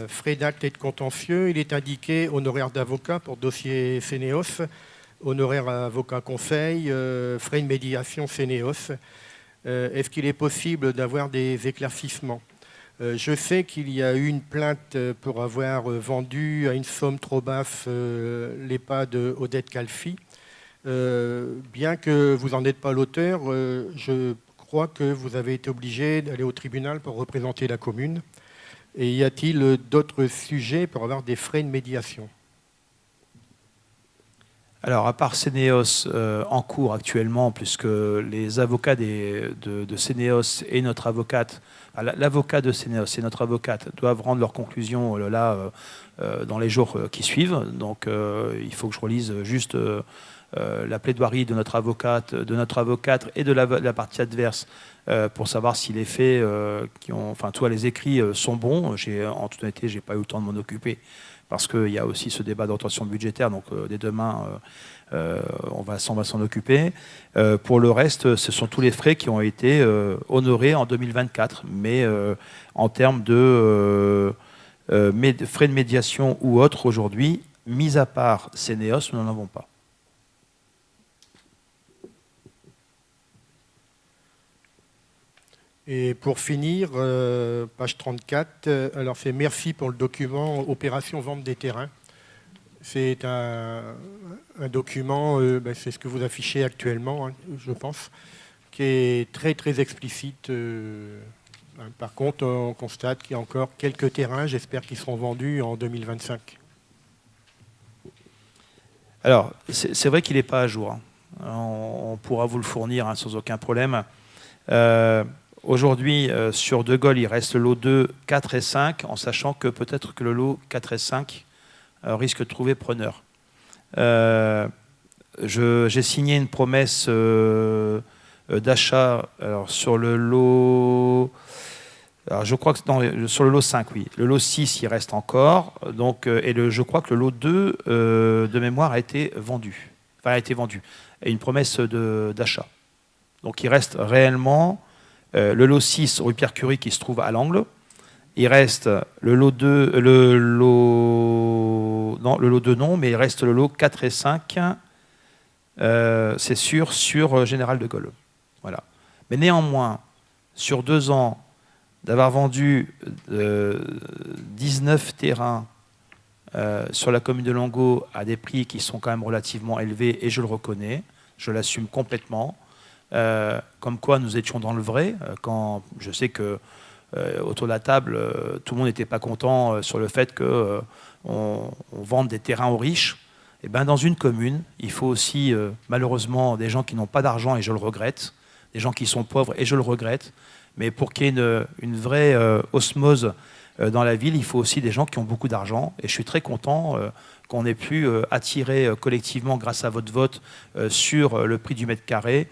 frais d'acte et de contentieux. Il est indiqué honoraires d'avocat pour dossier Sénéos, honoraires avocat conseil, frais de médiation Sénéos. Est-ce qu'il est possible d'avoir des éclaircissements? Je sais qu'il y a eu une plainte pour avoir vendu à une somme trop basse l'EHPAD Odette Calfi. Bien que vous n'en êtes pas l'auteur, je crois que vous avez été obligé d'aller au tribunal pour représenter la commune. Et y a-t-il d'autres sujets pour avoir des frais de médiation? Alors, à part Sénéos en cours actuellement, puisque les avocats de Sénéos et notre avocate, l'avocat de Sénéos et notre avocate doivent rendre leurs conclusions dans les jours qui suivent. Donc, il faut que je relise juste la plaidoirie de notre avocate et de la partie adverse pour savoir si les faits, les écrits sont bons. En toute honnêteté, je n'ai pas eu le temps de m'en occuper parce qu'il y a aussi ce débat d'orientation budgétaire. Donc, dès demain, on va s'en occuper. Pour le reste, ce sont tous les frais qui ont été honorés en 2024. Mais en termes de frais de médiation ou autres, aujourd'hui, mis à part Sénéos, nous n'en avons pas. Et pour finir, page 34, alors c'est merci pour le document Opération Vente des terrains. C'est un document, c'est ce que vous affichez actuellement, je pense, qui est très très explicite. Par contre, on constate qu'il y a encore quelques terrains, j'espère qu'ils seront vendus en 2025. Alors, c'est vrai qu'il n'est pas à jour. On pourra vous le fournir sans aucun problème. Aujourd'hui, sur De Gaulle, il reste le lot 2, 4 et 5, en sachant que peut-être que le lot 4 et 5 risque de trouver preneur. J'ai signé une promesse d'achat sur le lot... Alors, je crois que sur le lot 5, oui. Le lot 6, il reste encore. Donc, je crois que le lot 2, de mémoire, a été vendu. Enfin, a été vendu. Et une promesse d'achat. Donc, il reste réellement... le lot 6, rue Pierre-Curie, qui se trouve à l'angle. Il reste le lot 2, le lot 2 non, mais il reste le lot 4 et 5, c'est sûr, sur Général de Gaulle. Voilà. Mais néanmoins, sur 2 ans, d'avoir vendu 19 terrains sur la commune de Longeau à des prix qui sont quand même relativement élevés, et je le reconnais, je l'assume complètement. Comme quoi nous étions dans le vrai, quand je sais que autour de la table, tout le monde n'était pas content sur le fait qu'on vende des terrains aux riches. Et ben, dans une commune, il faut aussi malheureusement des gens qui n'ont pas d'argent, et je le regrette, des gens qui sont pauvres, et je le regrette, mais pour qu'il y ait une vraie osmose dans la ville, il faut aussi des gens qui ont beaucoup d'argent, et je suis très content qu'on ait pu attirer collectivement, grâce à votre vote, sur le prix du mètre carré,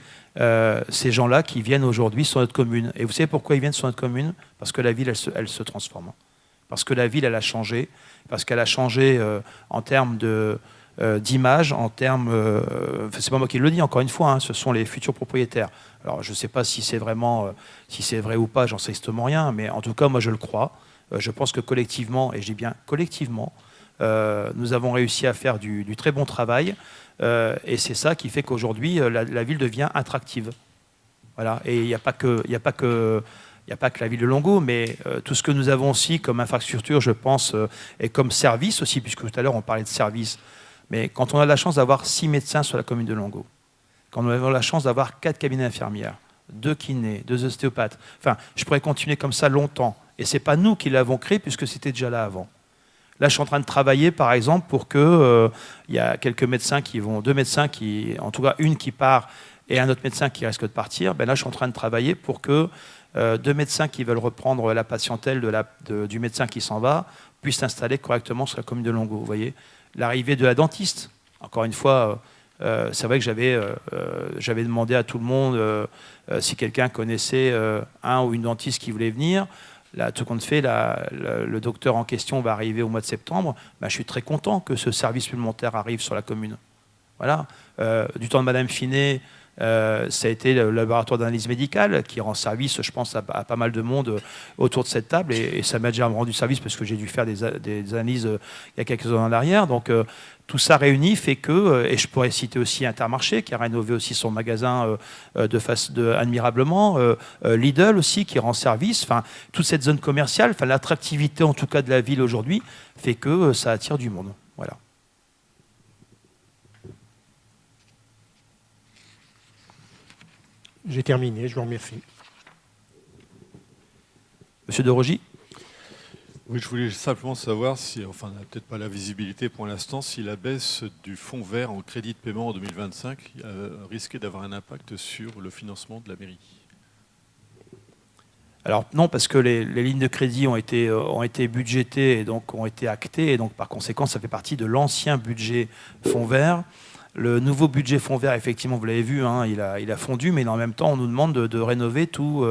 ces gens-là qui viennent aujourd'hui sur notre commune. Et vous savez pourquoi ils viennent sur notre commune? Parce que la ville, elle se transforme. Parce que la ville, elle a changé. Parce qu'elle a changé en termes d'image, en termes... c'est pas moi qui le dis, encore une fois, ce sont les futurs propriétaires. Alors, je ne sais pas si c'est vraiment... si c'est vrai ou pas, j'en sais strictement rien, mais en tout cas, moi, je le crois. Je pense que collectivement, et je dis bien collectivement, nous avons réussi à faire du très bon travail. Et c'est ça qui fait qu'aujourd'hui, la ville devient attractive. Voilà. Et il n'y a pas que la ville de Longeau, mais tout ce que nous avons aussi comme infrastructure, je pense, et comme service aussi, puisque tout à l'heure on parlait de service. Mais quand on a la chance d'avoir 6 médecins sur la commune de Longeau, quand on a la chance d'avoir 4 cabinets infirmières, 2 kinés, 2 ostéopathes, enfin, je pourrais continuer comme ça longtemps. Et ce n'est pas nous qui l'avons créé, puisque c'était déjà là avant. Là, je suis en train de travailler, par exemple, pour que il y a quelques médecins qui vont, deux médecins qui, en tout cas une qui part et un autre médecin qui risque de partir. Ben là, je suis en train de travailler pour que deux médecins qui veulent reprendre la patientèle du médecin qui s'en va puissent s'installer correctement sur la commune de Longo. Vous voyez, l'arrivée de la dentiste. Encore une fois, c'est vrai que j'avais demandé à tout le monde si quelqu'un connaissait un ou une dentiste qui voulait venir. Là, tout compte fait, le docteur en question va arriver au mois de septembre. Ben, je suis très content que ce service supplémentaire arrive sur la commune. Voilà. Du temps de Madame Finet, ça a été le laboratoire d'analyse médicale qui rend service, je pense, à pas mal de monde autour de cette table. Et ça m'a déjà rendu service parce que j'ai dû faire des analyses il y a quelques années en arrière. Donc, tout ça réuni fait que, et je pourrais citer aussi Intermarché qui a rénové aussi son magasin admirablement, Lidl aussi qui rend service, enfin toute cette zone commerciale, enfin l'attractivité en tout cas de la ville aujourd'hui fait que ça attire du monde. Voilà. J'ai terminé, je vous remercie. Monsieur de Rogy. Oui, je voulais simplement savoir si, enfin, on n'a peut-être pas la visibilité pour l'instant, si la baisse du fonds vert en crédit de paiement en 2025 risquait d'avoir un impact sur le financement de la mairie. Alors non, parce que les lignes de crédit ont été budgétées et donc ont été actées, et donc par conséquent, ça fait partie de l'ancien budget fonds vert. Le nouveau budget fonds vert, effectivement, vous l'avez vu, hein, il a fondu, mais en même temps, on nous demande de rénover tous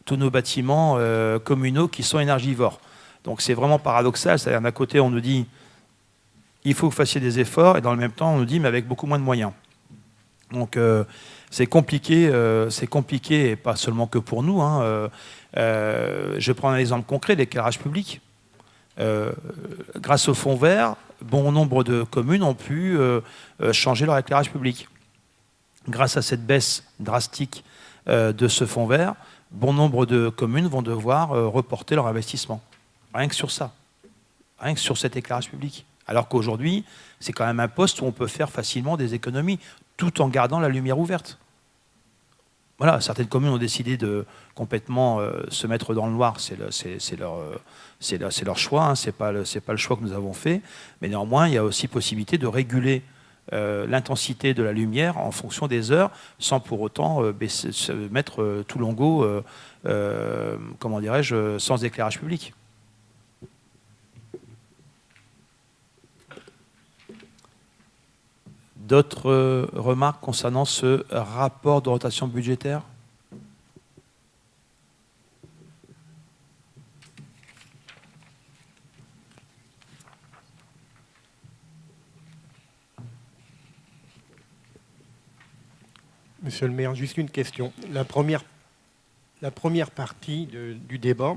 nos bâtiments communaux qui sont énergivores. Donc c'est vraiment paradoxal, c'est-à-dire d'un côté on nous dit il faut que vous fassiez des efforts et dans le même temps on nous dit mais avec beaucoup moins de moyens. Donc c'est compliqué et pas seulement que pour nous. Hein. Je prends un exemple concret, l'éclairage public. Grâce au fonds vert, bon nombre de communes ont pu changer leur éclairage public. Grâce à cette baisse drastique de ce fonds vert, bon nombre de communes vont devoir reporter leur investissement. Rien que sur ça, rien que sur cet éclairage public. Alors qu'aujourd'hui, c'est quand même un poste où on peut faire facilement des économies, tout en gardant la lumière ouverte. Voilà, certaines communes ont décidé de complètement se mettre dans le noir, c'est leur choix, hein, c'est pas le choix que nous avons fait, mais néanmoins, il y a aussi possibilité de réguler l'intensité de la lumière en fonction des heures, sans pour autant mettre tout Longo, comment dirais-je, sans éclairage public. D'autres remarques concernant ce rapport de rotation budgétaire ? Monsieur le maire, juste une question. La première partie du débat,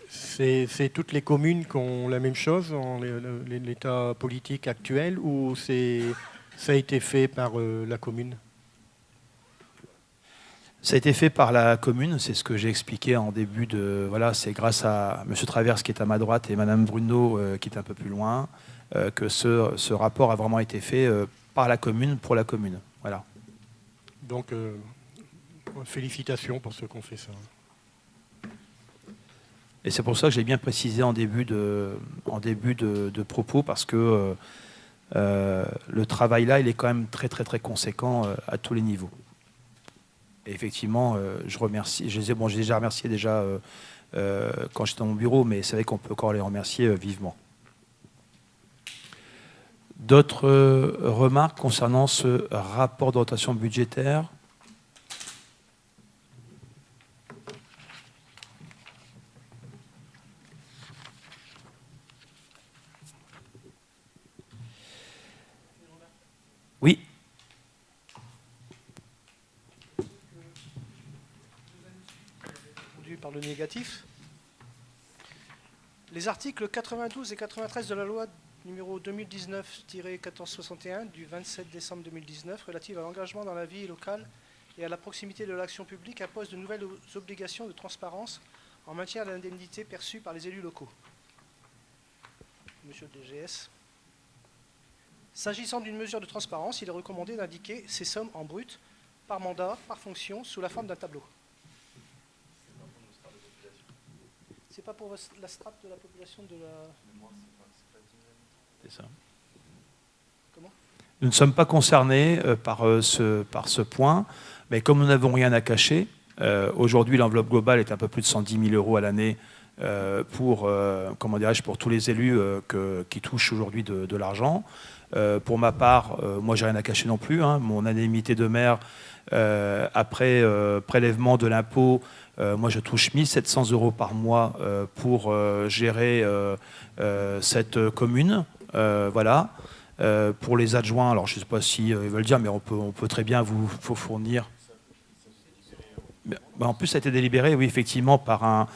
c'est toutes les communes qui ont la même chose en l'état politique actuel ou ça a été fait par la commune? Ça a été fait par la commune, c'est ce que j'ai expliqué en début de... Voilà, c'est grâce à M. Traverse qui est à ma droite et Mme Bruno qui est un peu plus loin que ce rapport a vraiment été fait par la commune pour la commune. Voilà. Donc, félicitations pour ceux qui ont fait ça. Et c'est pour ça que j'ai bien précisé en début de propos, parce que le travail là, il est quand même très très très conséquent à tous les niveaux. Et effectivement, je remercie. J'ai déjà remercié quand j'étais dans mon bureau, mais c'est vrai qu'on peut encore les remercier vivement. D'autres remarques concernant ce rapport de rotation budgétaire ? Oui. Par le négatif. Les articles 92 et 93 de la loi numéro 2019-1461 du 27 décembre 2019 relative à l'engagement dans la vie locale et à la proximité de l'action publique imposent de nouvelles obligations de transparence en matière d'indemnités perçues par les élus locaux. Monsieur le DGS. S'agissant d'une mesure de transparence, il est recommandé d'indiquer ces sommes en brut, par mandat, par fonction, sous la forme d'un tableau. C'est pas pour la strate de la population de la... C'est ça. Comment ? Nous ne sommes pas concernés par ce point, mais comme nous n'avons rien à cacher, aujourd'hui l'enveloppe globale est un peu plus de 110 000 € à l'année pour tous les élus qui touchent aujourd'hui de l'argent. Pour ma part, moi j'ai rien à cacher non plus, hein. Mon indemnité de maire, après prélèvement de l'impôt, moi je touche 1 700 € par mois pour gérer cette commune. Voilà. Pour les adjoints, alors je ne sais pas si ils veulent dire, mais on peut très bien vous fournir. En plus, ça a été délibéré, oui, effectivement, par un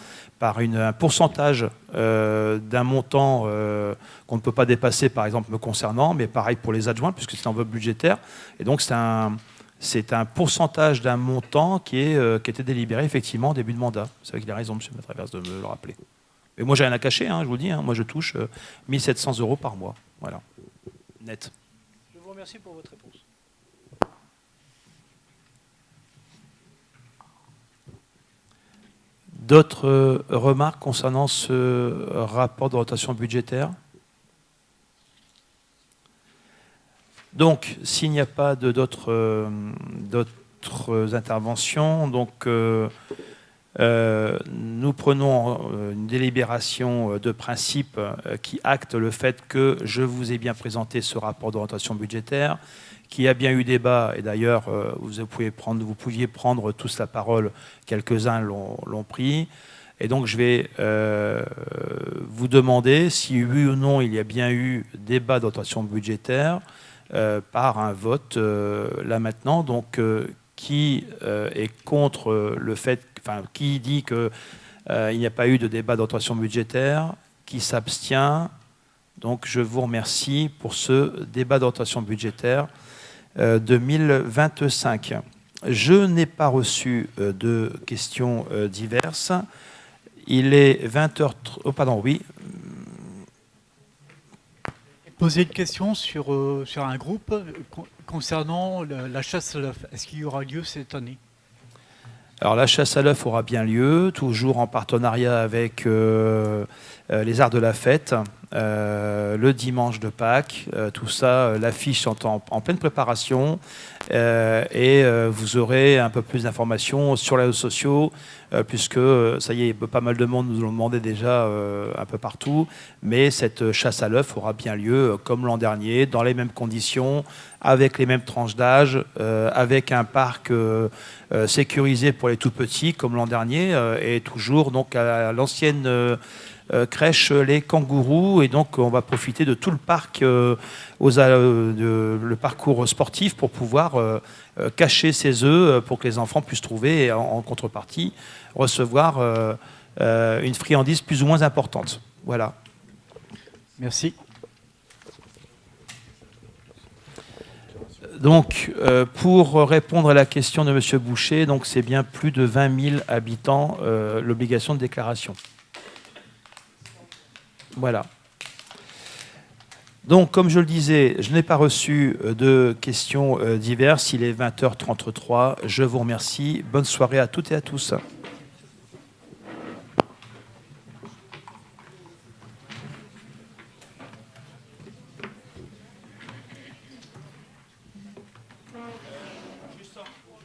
pourcentage d'un montant qu'on ne peut pas dépasser, par exemple, me concernant, mais pareil pour les adjoints, puisque c'est une enveloppe budgétaire. Et donc, c'est un pourcentage d'un montant qui a été délibéré, effectivement, au début de mandat. C'est vrai qu'il a raison, M. Matraverse, de me le rappeler. Mais moi, j'ai rien à cacher, hein, je vous le dis. Hein, moi, je touche 1 700 € par mois. Voilà. Net. Je vous remercie pour votre réponse. D'autres remarques concernant ce rapport de rotation budgétaire? Donc, s'il n'y a pas d'autres interventions, donc, nous prenons une délibération de principe qui acte le fait que je vous ai bien présenté ce rapport d'orientation budgétaire, qui a bien eu débat, et d'ailleurs vous pouviez prendre tous la parole, quelques-uns l'ont pris, et donc je vais vous demander si oui ou non il y a bien eu débat d'orientation budgétaire par un vote là maintenant, donc qui est contre le fait, enfin qui dit qu'il n'y a pas eu de débat d'orientation budgétaire, qui s'abstient. Donc je vous remercie pour ce débat d'orientation budgétaire 2025. Je n'ai pas reçu de questions diverses. Il est 20h... Oh, pardon, oui. Poser une question sur un groupe concernant la chasse à l'œuf. Est-ce qu'il y aura lieu cette année? Alors la chasse à l'œuf aura bien lieu, toujours en partenariat avec les Arts de la Fête, le dimanche de Pâques. Tout ça, l'affiche est en pleine préparation et vous aurez un peu plus d'informations sur les réseaux sociaux, puisque ça y est, pas mal de monde nous l'ont demandé déjà un peu partout, mais cette chasse à l'œuf aura bien lieu comme l'an dernier, dans les mêmes conditions, avec les mêmes tranches d'âge, avec un parc sécurisé pour les tout petits comme l'an dernier, et toujours donc à l'ancienne crèche Les Kangourous, et donc on va profiter de tout le parc, le parcours sportif, pour pouvoir cacher ses œufs pour que les enfants puissent trouver, et en contrepartie recevoir une friandise plus ou moins importante. Voilà. Merci. Donc, pour répondre à la question de M. Boucher, donc c'est bien plus de 20 000 habitants, l'obligation de déclaration. Voilà. Donc, comme je le disais, je n'ai pas reçu de questions diverses. Il est 20h33. Je vous remercie. Bonne soirée à toutes et à tous. Juste encore,